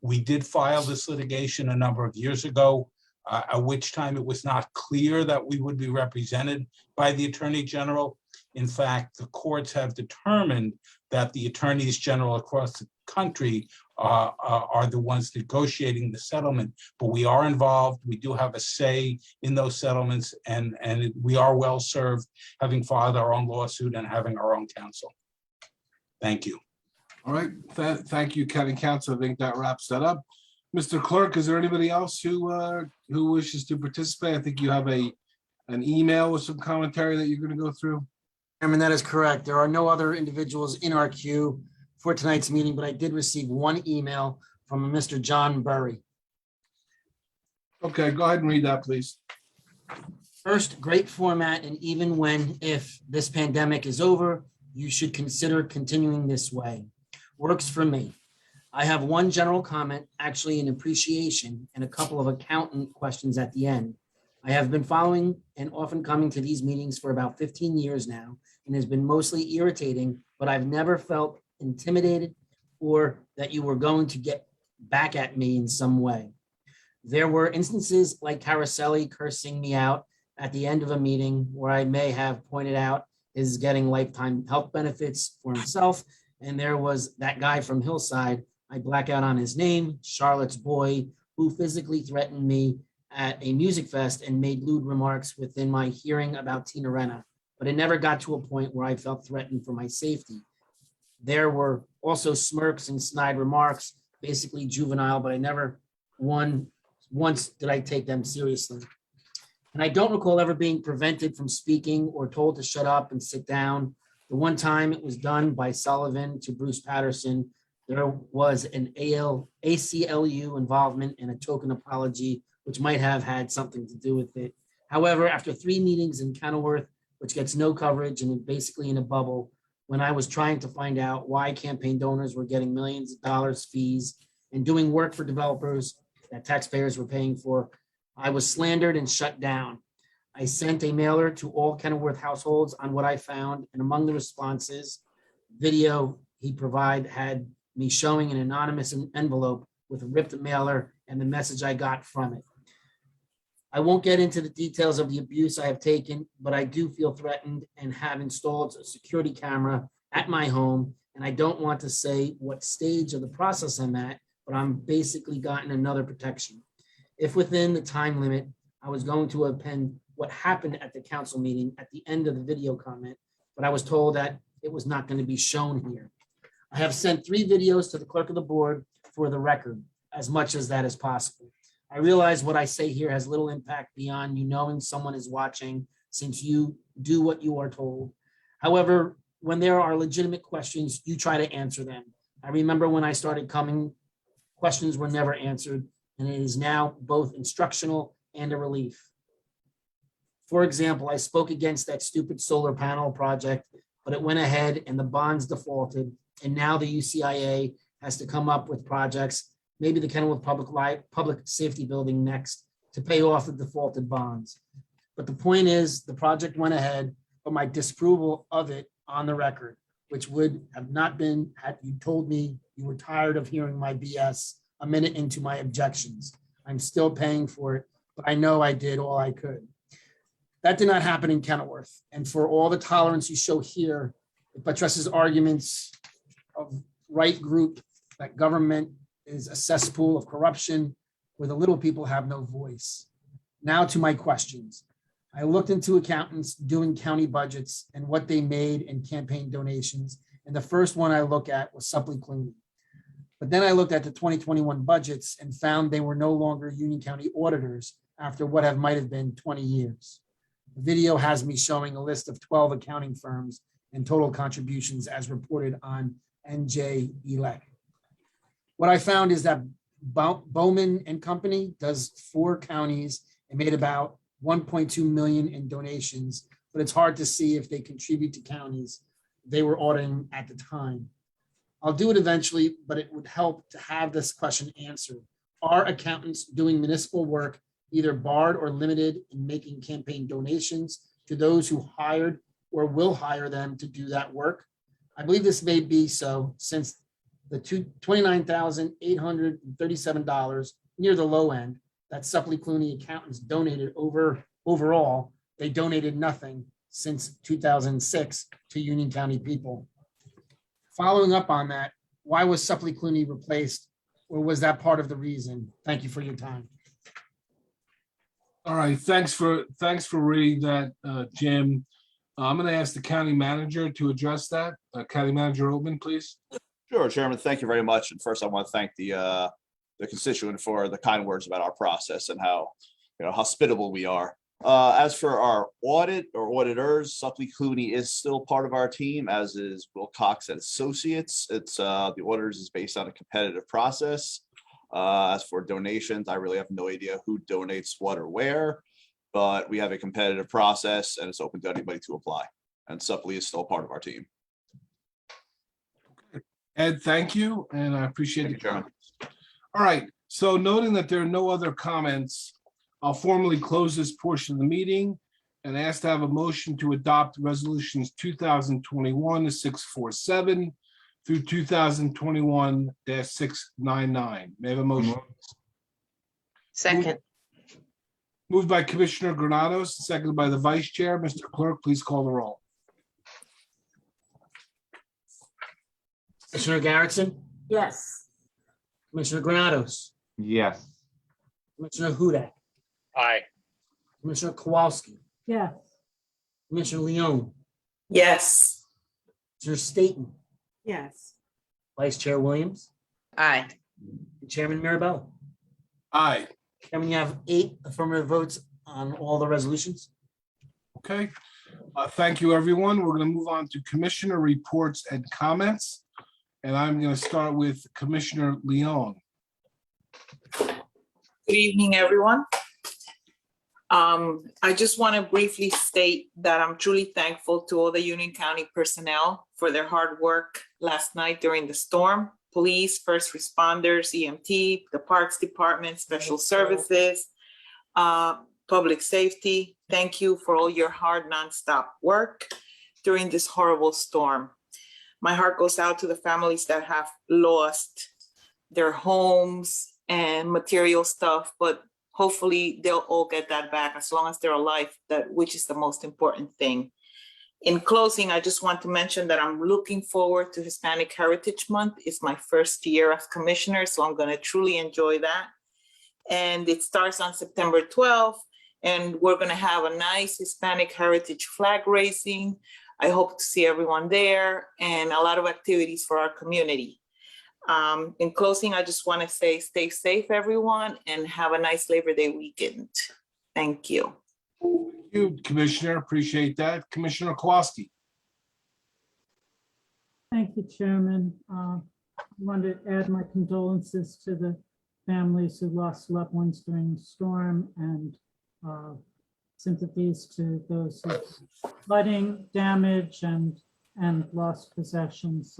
[SPEAKER 11] we did file this litigation a number of years ago, at which time it was not clear that we would be represented by the Attorney General. In fact, the courts have determined that the attorneys general across the country are the ones negotiating the settlement, but we are involved. We do have a say in those settlements, and we are well served having filed our own lawsuit and having our own counsel. Thank you.
[SPEAKER 1] All right, thank you, County Council. I think that wraps that up. Mr. Clerk, is there anybody else who wishes to participate? I think you have an email with some commentary that you're going to go through.
[SPEAKER 2] Chairman, that is correct. There are no other individuals in our queue for tonight's meeting, but I did receive one email from a Mr. John Burry.
[SPEAKER 1] Okay, go ahead and read that, please.
[SPEAKER 2] First, great format, and even when, if this pandemic is over, you should consider continuing this way. Works for me. I have one general comment, actually an appreciation, and a couple of accountant questions at the end. I have been following and often coming to these meetings for about 15 years now, and has been mostly irritating, but I've never felt intimidated or that you were going to get back at me in some way. There were instances like Caroselli cursing me out at the end of a meeting where I may have pointed out is getting lifetime health benefits for himself. And there was that guy from Hillside, I black out on his name, Charlotte's boy, who physically threatened me at a music fest and made lewd remarks within my hearing about Tina Rena, but it never got to a point where I felt threatened for my safety. There were also smirks and snide remarks, basically juvenile, but I never once did I take them seriously. And I don't recall ever being prevented from speaking or told to shut up and sit down. The one time it was done by Sullivan to Bruce Patterson, there was an ACLU involvement and a token apology, which might have had something to do with it. However, after 3 meetings in Kenilworth, which gets no coverage and basically in a bubble, when I was trying to find out why campaign donors were getting millions of dollars fees and doing work for developers that taxpayers were paying for, I was slandered and shut down. I sent a mailer to all Kenilworth households on what I found, and among the responses, video he provided had me showing an anonymous envelope with a ripped mailer and the message I got from it. I won't get into the details of the abuse I have taken, but I do feel threatened and have installed a security camera at my home. And I don't want to say what stage of the process I'm at, but I'm basically gotten another protection. If within the time limit, I was going to append what happened at the council meeting at the end of the video comment, but I was told that it was not going to be shown here. I have sent 3 videos to the clerk of the board for the record, as much as that is possible. I realize what I say here has little impact beyond you knowing someone is watching, since you do what you are told. However, when there are legitimate questions, you try to answer them. I remember when I started coming, questions were never answered, and it is now both instructional and a relief. For example, I spoke against that stupid solar panel project, but it went ahead and the bonds defaulted, and now the UCIA has to come up with projects, maybe the Kenilworth Public Safety Building next, to pay off the defaulted bonds. But the point is, the project went ahead, but my disapproval of it on the record, which would have not been had you told me you were tired of hearing my BS a minute into my objections. I'm still paying for it, but I know I did all I could. That did not happen in Kenilworth. And for all the tolerance you show here, it buttresses arguments of right group that government is a cesspool of corruption where the little people have no voice. Now to my questions. I looked into accountants doing county budgets and what they made in campaign donations. And the first one I looked at was Suppley Clooney. But then I looked at the 2021 budgets and found they were no longer Union County auditors after what might have been 20 years. The video has me showing a list of 12 accounting firms and total contributions as reported on NJ ELEC. What I found is that Bowman and Company does 4 counties and made about 1.2 million in donations, but it's hard to see if they contribute to counties they were auditing at the time. I'll do it eventually, but it would help to have this question answered. Are accountants doing municipal work either barred or limited in making campaign donations to those who hired or will hire them to do that work? I believe this may be so, since the $29,837 near the low end that Suppley Clooney accountants donated overall, they donated nothing since 2006 to Union County people. Following up on that, why was Suppley Clooney replaced, or was that part of the reason? Thank you for your time.
[SPEAKER 1] All right, thanks for reading that, Jim. I'm going to ask the county manager to address that. County Manager Oatman, please.
[SPEAKER 12] Sure, Chairman. Thank you very much. And first, I want to thank the constituent for the kind words about our process and how hospitable we are. As for our audit or auditors, Supley Clooney is still part of our team, as is Wilcox and Associates. It's the auditors is based on a competitive process. As for donations, I really have no idea who donates what or where, but we have a competitive process and it's open to anybody to apply. And Supley is still part of our team.
[SPEAKER 1] Ed, thank you, and I appreciate
[SPEAKER 12] Thank
[SPEAKER 1] the
[SPEAKER 12] you, Chairman.
[SPEAKER 1] comments. All right, so noting that there are no other comments, I'll formally close this portion of the meeting and ask to have a motion to adopt resolutions 2021-647 through 2021-699. May I have a motion?
[SPEAKER 5] Second,
[SPEAKER 1] Moved by Commissioner Granados, seconded by the Vice Chair. Mr. Clerk, please call the roll.
[SPEAKER 2] Commissioner Garrettson,
[SPEAKER 8] Yes.
[SPEAKER 2] Commissioner Granados,
[SPEAKER 13] Yes.
[SPEAKER 2] Commissioner Hudak,
[SPEAKER 13] Aye.
[SPEAKER 2] Commissioner Kowalski,
[SPEAKER 8] Yes.
[SPEAKER 2] Commissioner Leone,
[SPEAKER 4] Yes.
[SPEAKER 2] Commissioner Staton,
[SPEAKER 8] Yes.
[SPEAKER 2] Vice Chair Williams,
[SPEAKER 5] aye.
[SPEAKER 2] and Chairman Mirabella.
[SPEAKER 1] Aye.
[SPEAKER 2] Chairman, you have 8 affirmative votes on all the resolutions.
[SPEAKER 1] Okay. Thank you, everyone. We're going to move on to commissioner reports and comments. And I'm going to start with Commissioner Leone.
[SPEAKER 15] Good evening, everyone. I just want to briefly state that I'm truly thankful to all the Union County personnel for their hard work last night during the storm. Police, first responders, EMT, the Parks Department, Special Services, Public Safety. Thank you for all your hard nonstop work during this horrible storm. My heart goes out to the families that have lost their homes and material stuff, but hopefully they'll all get that back as long as they're alive, which is the most important thing. In closing, I just want to mention that I'm looking forward to Hispanic Heritage Month. It's my first year as commissioner, so I'm going to truly enjoy that. And it starts on September 12th, and we're going to have a nice Hispanic Heritage flag raising. I hope to see everyone there and a lot of activities for our community. In closing, I just want to say stay safe, everyone, and have a nice Labor Day weekend. Thank you.
[SPEAKER 1] Thank you, Commissioner. Appreciate that. Commissioner Kowalski.
[SPEAKER 8] Thank you, Chairman. I want to add my condolences to the families who lost loved ones during the storm and sympathies to those who flooding damage and lost possessions.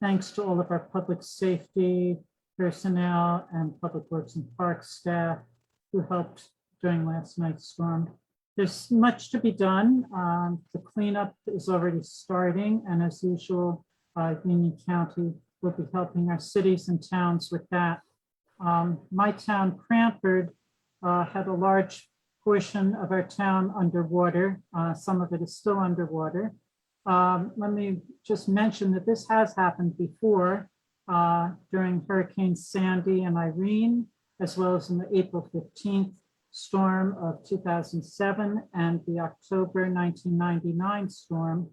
[SPEAKER 8] Thanks to all of our public safety personnel and public works and parks staff who helped during last night's storm. There's much to be done. The cleanup is already starting, and as usual, Union County will be helping our cities and towns with that. My town, Cranford, had a large portion of our town underwater. Some of it is still underwater. Let me just mention that this has happened before during Hurricanes Sandy and Irene, as well as in the April 15th storm of 2007 and the October 1999 storm.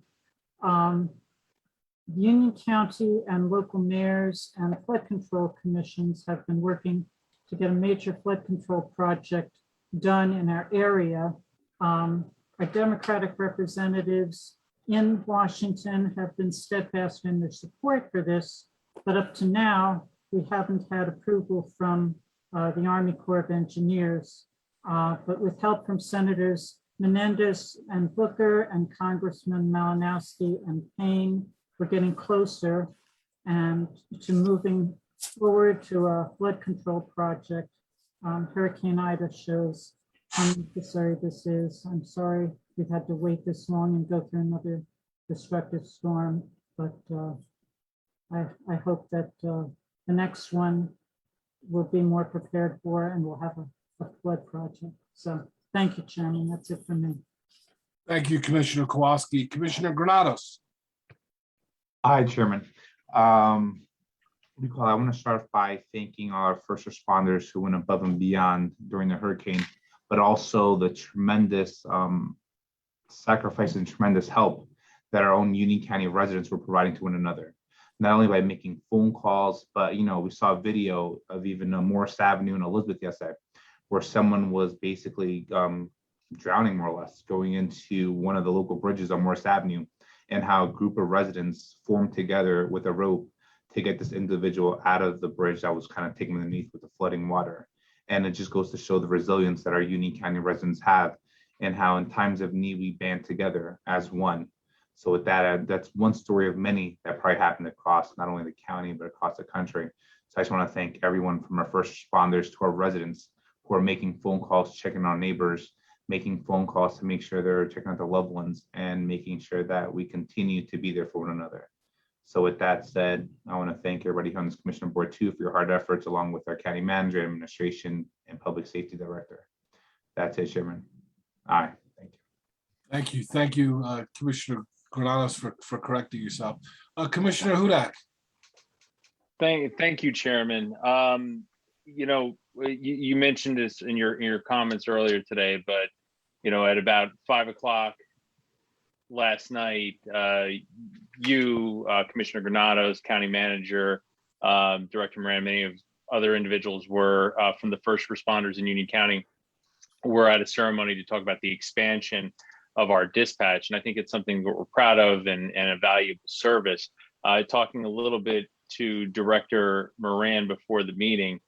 [SPEAKER 8] Union County and local mayors and flood control commissions have been working to get a major flood control project done in our area. Our Democratic representatives in Washington have been steadfast in their support for this, but up to now, we haven't had approval from the Army Corps of Engineers. But with help from Senators Menendez and Booker and Congressman Malinowski and Payne, we're getting closer and to moving forward to a flood control project. Hurricane Ida shows how necessary this is. I'm sorry we've had to wait this long and go through another destructive storm, but I hope that the next one will be more prepared for and we'll have a flood project. So thank you, Chairman. That's it for me.
[SPEAKER 1] Thank you, Commissioner Kowalski. Commissioner Granados.
[SPEAKER 16] Hi, Chairman. I want to start by thanking our first responders who went above and beyond during the hurricane, but also the tremendous sacrifice and tremendous help that our own Union County residents were providing to one another. Not only by making phone calls, but we saw a video of even Morris Avenue in Elizabeth yesterday, where someone was basically drowning more or less, going into one of the local bridges on Morris Avenue, and how a group of residents formed together with a rope to get this individual out of the bridge that was kind of taken underneath with the flooding water. And it just goes to show the resilience that our Union County residents have, and how in times of need we band together as one. So with that, that's one story of many that probably happened across not only the county, but across the country. So I just want to thank everyone from our first responders to our residents who are making phone calls, checking on neighbors, making phone calls to make sure they're checking out their loved ones, and making sure that we continue to be there for one another. So with that said, I want to thank everybody here on this commissioner board too for your hard efforts, along with our county manager, administration, and public safety director. That's it, Chairman. Aye. Thank you.
[SPEAKER 1] Thank you, Commissioner Granados, for correcting yourself. Commissioner Hudak.
[SPEAKER 13] Thank you, Chairman. You mentioned this in your comments earlier today, but at about 5 o'clock last night, Commissioner Granados, County Manager, Director Moran, many of other individuals were from the first responders in Union County were at a ceremony to talk about the expansion of our dispatch. And I think it's something that we're proud of and a valuable service. Talking a little bit to Director Moran before the meeting,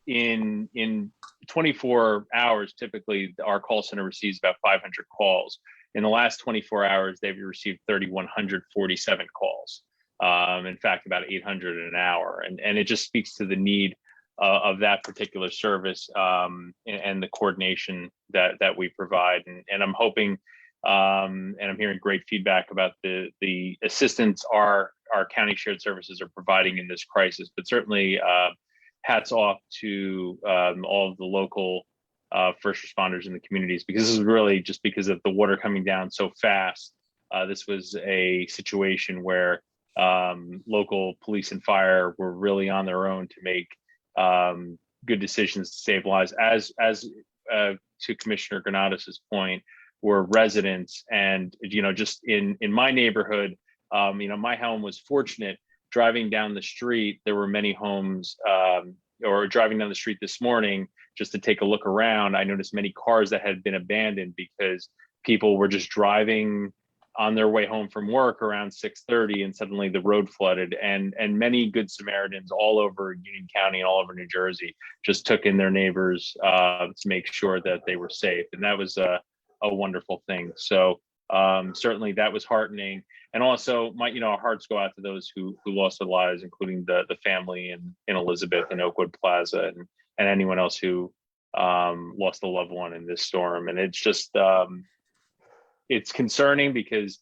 [SPEAKER 13] in 24 hours, typically our call center receives about 500 calls. In the last 24 hours, they've received 3,147 calls. In fact, about 800 an hour. And it just speaks to the need of that particular service and the coordination that we provide. And I'm hoping, and I'm hearing great feedback about the assistance our county shared services are providing in this crisis, but certainly hats off to all of the local first responders in the communities, because this is really just because of the water coming down so fast. This was a situation where local police and fire were really on their own to make good decisions to save lives. As to Commissioner Granados's point, were residents, and just in my neighborhood, my home was fortunate. Driving down the street, there were many homes, or driving down the street this morning just to take a look around, I noticed many cars that had been abandoned because people were just driving on their way home from work around 6:30, and suddenly the road flooded, and many good Samaritans all over Union County and all over New Jersey just took in their neighbors to make sure that they were safe. And that was a wonderful thing. So certainly that was heartening. And also our hearts go out to those who lost their lives, including the family in Elizabeth and Oakwood Plaza, and anyone else who lost a loved one in this storm. And it's just, it's concerning because,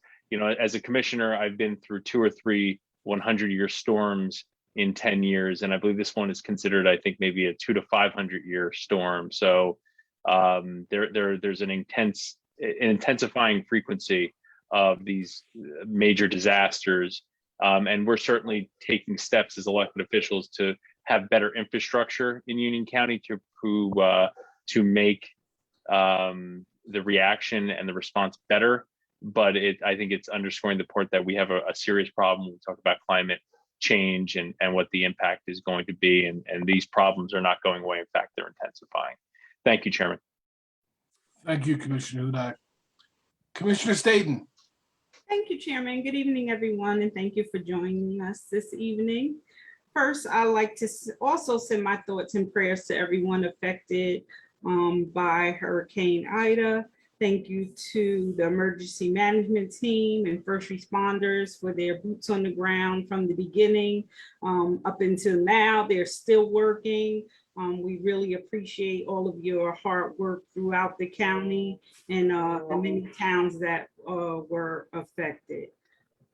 [SPEAKER 13] as a commissioner, I've been through 2 or 3 100-year storms in 10 years. And I believe this one is considered, I think, maybe a 200 to 500-year storm. So there's an intensifying frequency of these major disasters. And we're certainly taking steps as elected officials to have better infrastructure in Union County to make the reaction and the response better. But I think it's underscoring the point that we have a serious problem when we talk about climate change and what the impact is going to be. And these problems are not going away. In fact, they're intensifying. Thank you, Chairman.
[SPEAKER 1] Thank you, Commissioner Hudak. Commissioner Staton.
[SPEAKER 17] Thank you, Chairman. Good evening, everyone, and thank you for joining us this evening. First, I'd like to also send my thoughts and prayers to everyone affected by Hurricane Ida. Thank you to the emergency management team and first responders for their boots on the ground from the beginning up until now. They're still working. We really appreciate all of your hard work throughout the county and the many towns that were affected.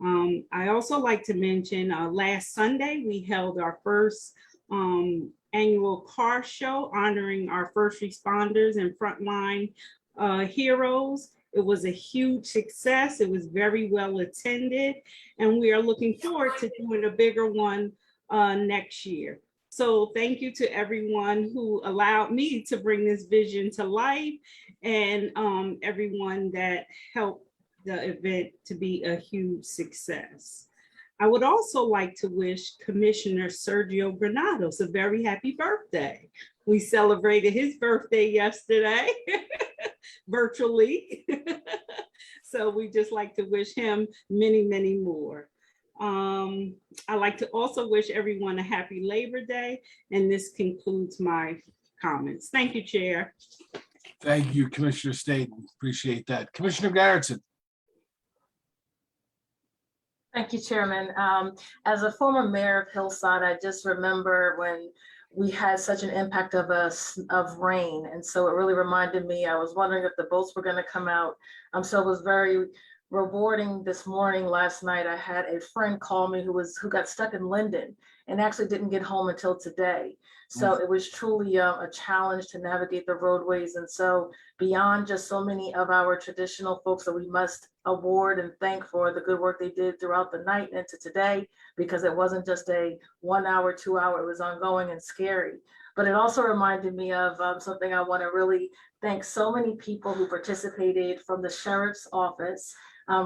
[SPEAKER 17] I also like to mention last Sunday, we held our first annual car show honoring our first responders and frontline heroes. It was a huge success. It was very well attended, and we are looking forward to doing a bigger one next year. So thank you to everyone who allowed me to bring this vision to life, and everyone that helped the event to be a huge success. I would also like to wish Commissioner Sergio Granados a very happy birthday. We celebrated his birthday yesterday, virtually. So we just like to wish him many, many more. I'd like to also wish everyone a happy Labor Day, and this concludes my comments. Thank you, Chair.
[SPEAKER 1] Thank you, Commissioner Staton. Appreciate that. Commissioner Garrettson.
[SPEAKER 18] Thank you, Chairman. As a former mayor of Hillside, I just remember when we had such an impact of rain. And so it really reminded me, I was wondering if the boats were going to come out. So it was very rewarding this morning. Last night, I had a friend call me who got stuck in Linden and actually didn't get home until today. So it was truly a challenge to navigate the roadways. And so beyond just so many of our traditional folks that we must award and thank for the good work they did throughout the night and to today, because it wasn't just a 1 hour, 2 hour, it was ongoing and scary. But it also reminded me of something I want to really thank so many people who participated from the sheriff's office.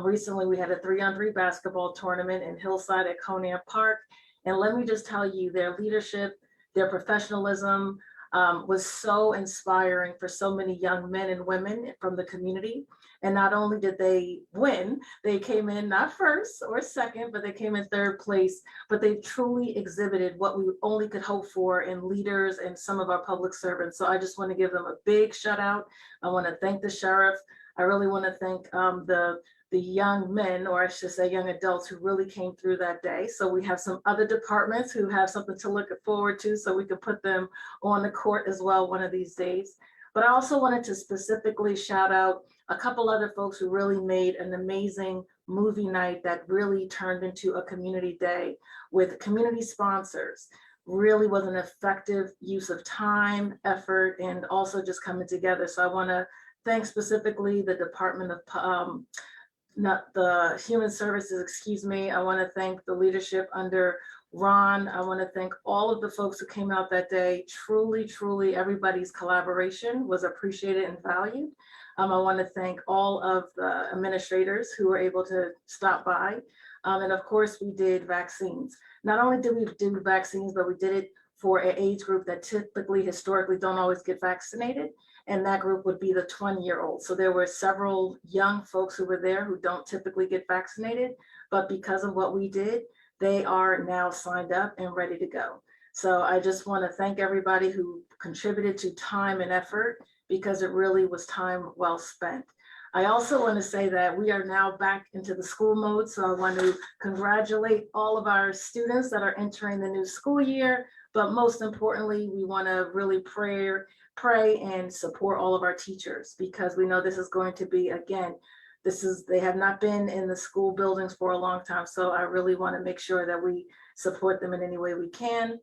[SPEAKER 18] Recently, we had a 3-on-3 basketball tournament in Hillside at Conant Park. And let me just tell you, their leadership, their professionalism was so inspiring for so many young men and women from the community. And not only did they win, they came in not first or second, but they came in third place. But they truly exhibited what we only could hope for in leaders and some of our public servants. So I just want to give them a big shout out. I want to thank the sheriff. I really want to thank the young men, or I should say young adults, who really came through that day. So we have some other departments who have something to look forward to, so we could put them on the court as well one of these days. But I also wanted to specifically shout out a couple other folks who really made an amazing movie night that really turned into a community day with community sponsors. Really was an effective use of time, effort, and also just coming together. So I want to thank specifically the Department of not the Human Services, excuse me. I want to thank the leadership under Ron. I want to thank all of the folks who came out that day. Truly, truly, everybody's collaboration was appreciated and valued. I want to thank all of the administrators who were able to stop by. And of course, we did vaccines. Not only did we do vaccines, but we did it for an age group that typically, historically, don't always get vaccinated. And that group would be the 20-year-olds. So there were several young folks who were there who don't typically get vaccinated, but because of what we did, they are now signed up and ready to go. So I just want to thank everybody who contributed to time and effort, because it really was time well spent. I also want to say that we are now back into the school mode. So I want to congratulate all of our students that are entering the new school year. But most importantly, we want to really pray and support all of our teachers, because we know this is going to be, again, they have not been in the school buildings for a long time. So I really want to make sure that we support them in any way we can.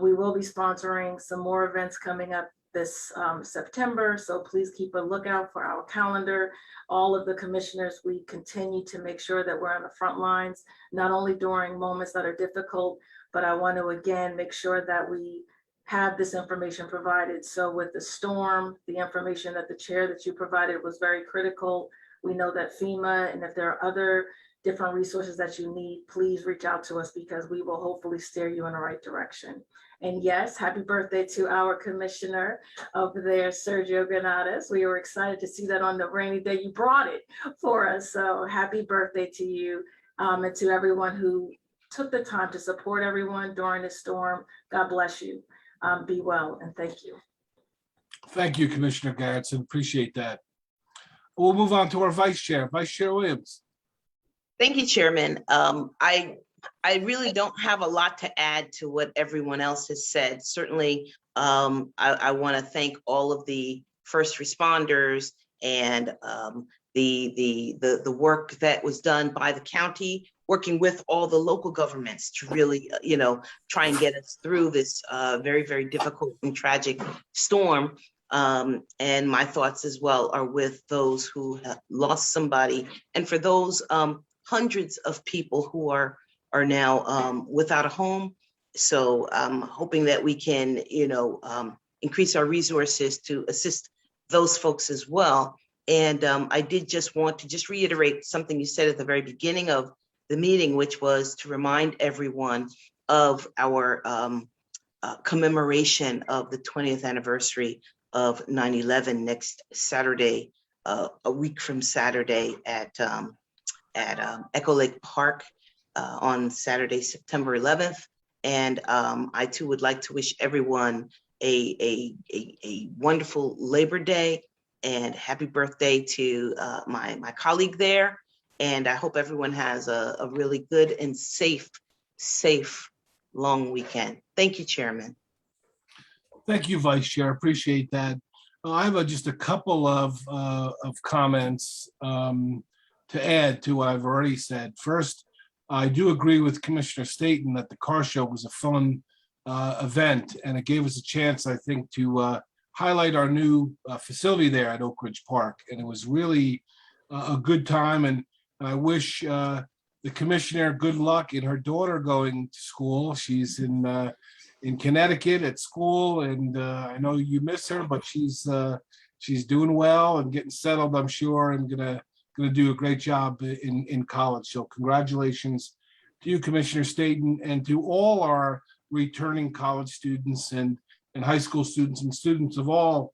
[SPEAKER 18] We will be sponsoring some more events coming up this September. So please keep a lookout for our calendar. All of the commissioners, we continue to make sure that we're on the front lines, not only during moments that are difficult, but I want to again make sure that we have this information provided. So with the storm, the information that the chair that you provided was very critical. We know that FEMA, and if there are other different resources that you need, please reach out to us, because we will hopefully steer you in the right direction. And yes, happy birthday to our commissioner over there, Sergio Granados. We were excited to see that on the rainy day. You brought it for us. So happy birthday to you, and to everyone who took the time to support everyone during this storm. God bless you. Be well, and thank you.
[SPEAKER 1] Thank you, Commissioner Garrettson. Appreciate that. We'll move on to our Vice Chair, Vice Chair Williams.
[SPEAKER 5] Thank you, Chairman. I really don't have a lot to add to what everyone else has said. Certainly, I want to thank all of the first responders and the work that was done by the county, working with all the local governments to really, try and get us through this very, very difficult and tragic storm. And my thoughts as well are with those who have lost somebody, and for those hundreds of people who are now without a home, So I'm hoping that we can, increase our resources to assist those folks as well. And I did just want to just reiterate something you said at the very beginning of the meeting, which was to remind everyone of our commemoration of the 20th anniversary of 9/11 next Saturday, a week from Saturday at Echo Lake Park on Saturday, September 11th. And I too would like to wish everyone a wonderful Labor Day and happy birthday to my colleague there. And I hope everyone has a really good and safe long weekend. Thank you, Chairman.
[SPEAKER 1] Thank you, Vice Chair. Appreciate that. I have just a couple of comments to add to what I've already said. First, I do agree with Commissioner Staton that the car show was a fun event, and it gave us a chance, I think, to highlight our new facility there at Oak Ridge Park. And it was really a good time, and I wish the commissioner good luck in her daughter going to school. She's in Connecticut at school, and I know you miss her, but she's doing well and getting settled, I'm sure, and gonna do a great job in college. So congratulations to you, Commissioner Staton, and to all our returning college students and high school students and students of all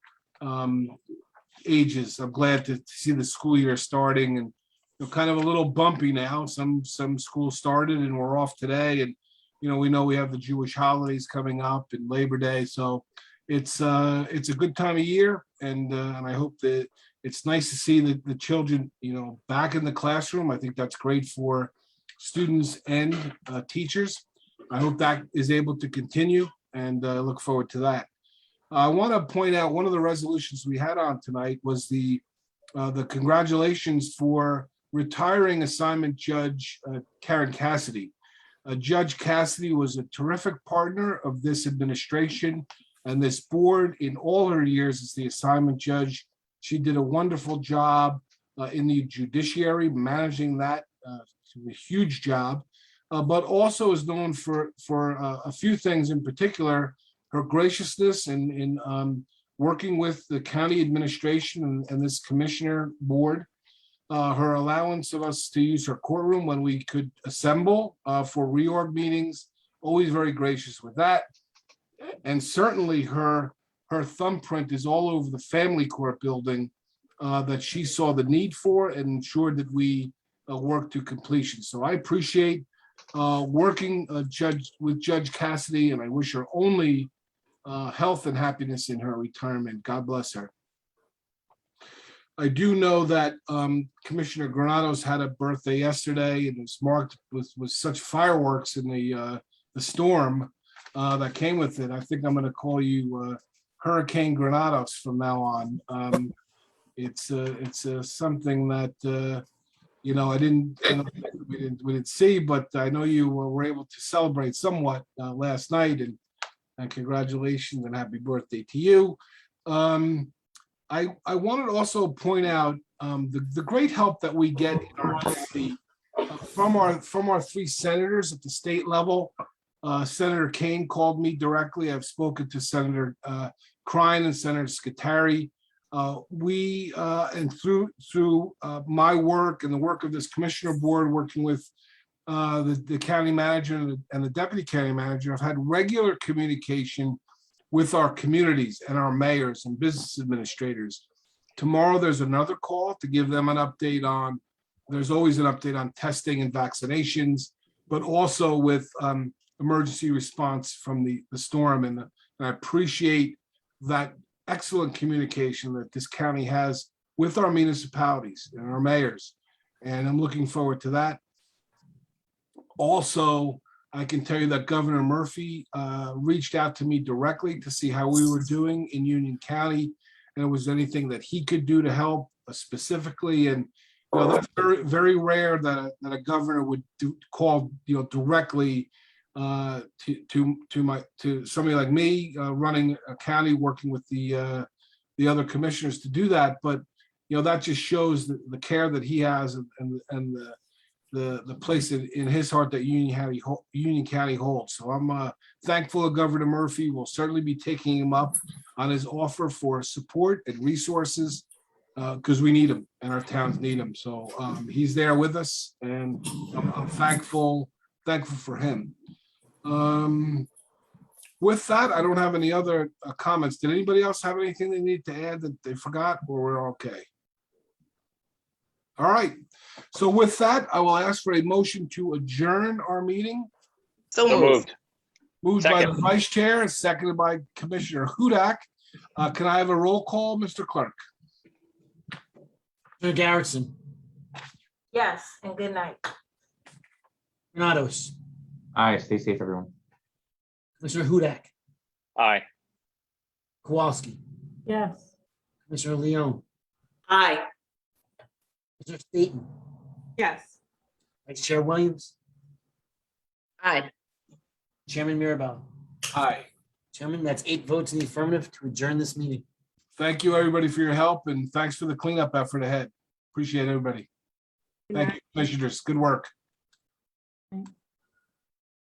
[SPEAKER 1] ages. I'm glad to see the school year starting, and kind of a little bumpy now. Some schools started and we're off today, and we know we have the Jewish holidays coming up and Labor Day, so it's a good time of year, and I hope that it's nice to see the children back in the classroom. I think that's great for students and teachers. I hope that is able to continue, and I look forward to that. I want to point out one of the resolutions we had on tonight was the congratulations for retiring assignment judge Karen Cassidy. Judge Cassidy was a terrific partner of this administration and this board in all her years as the assignment judge. She did a wonderful job in the judiciary, managing that, a huge job, but also is known for a few things, in particular, her graciousness in working with the county administration and this commissioner board. Her allowance of us to use her courtroom when we could assemble for reorg meetings, always very gracious with that. And certainly her thumbprint is all over the family court building that she saw the need for and ensured that we work to completion. So I appreciate working with Judge Cassidy, and I wish her only health and happiness in her retirement. God bless her. I do know that Commissioner Granados had a birthday yesterday, and it was marked with such fireworks in the storm that came with it. I think I'm going to call you Hurricane Granados from now on. It's something that we didn't see, but I know you were able to celebrate somewhat last night, and congratulations and happy birthday to you. I wanted to also point out the great help that we get in our county from our three senators at the state level. Senator Kane called me directly. I've spoken to Senator Crine and Senator Scutari. We and through my work and the work of this commissioner board, working with the county manager and the deputy county manager, I've had regular communication with our communities and our mayors and business administrators. Tomorrow, there's another call to give them an update on, there's always an update on testing and vaccinations, but also with emergency response from the storm. And I appreciate that excellent communication that this county has with our municipalities and our mayors. And I'm looking forward to that. Also, I can tell you that Governor Murphy reached out to me directly to see how we were doing in Union County, and if was anything that he could do to help specifically. And that's very, very rare that a governor would call directly to somebody like me running a county, working with the other commissioners to do that. But that just shows the care that he has and the place in his heart that Union County holds. So I'm thankful that Governor Murphy will certainly be taking him up on his offer for support and resources because we need them and our towns need them. So he's there with us, and I'm thankful for him. With that, I don't have any other comments. Did anybody else have anything they need to add that they forgot, or we're okay? All right. So with that, I will ask for a motion to adjourn our meeting.
[SPEAKER 5] So
[SPEAKER 13] So
[SPEAKER 5] moved.
[SPEAKER 13] moved.
[SPEAKER 1] Moved by the
[SPEAKER 13] Second.
[SPEAKER 1] Vice Chair and seconded by Commissioner Hudak. Can I have a roll call, Mr. Clerk?
[SPEAKER 2] Commissioner Garrettson,
[SPEAKER 18] Yes, and good night.
[SPEAKER 2] Renatos,
[SPEAKER 16] Aye, stay safe, everyone.
[SPEAKER 2] Commissioner Hudak,
[SPEAKER 13] Aye.
[SPEAKER 2] Kowalski,
[SPEAKER 18] Yes.
[SPEAKER 2] Commissioner Leone,
[SPEAKER 15] Aye.
[SPEAKER 2] Commissioner Staton,
[SPEAKER 17] Yes.
[SPEAKER 2] Vice Chair Williams,
[SPEAKER 5] Aye.
[SPEAKER 2] Chairman Mirabella.
[SPEAKER 1] Aye.
[SPEAKER 2] Chairman, that's 8 votes in the affirmative to adjourn this meeting.
[SPEAKER 1] Thank you, everybody, for your help, and thanks for the cleanup effort ahead. Appreciate everybody.
[SPEAKER 17] Good
[SPEAKER 1] Thank
[SPEAKER 17] night.
[SPEAKER 1] you, Commissioners. Good work.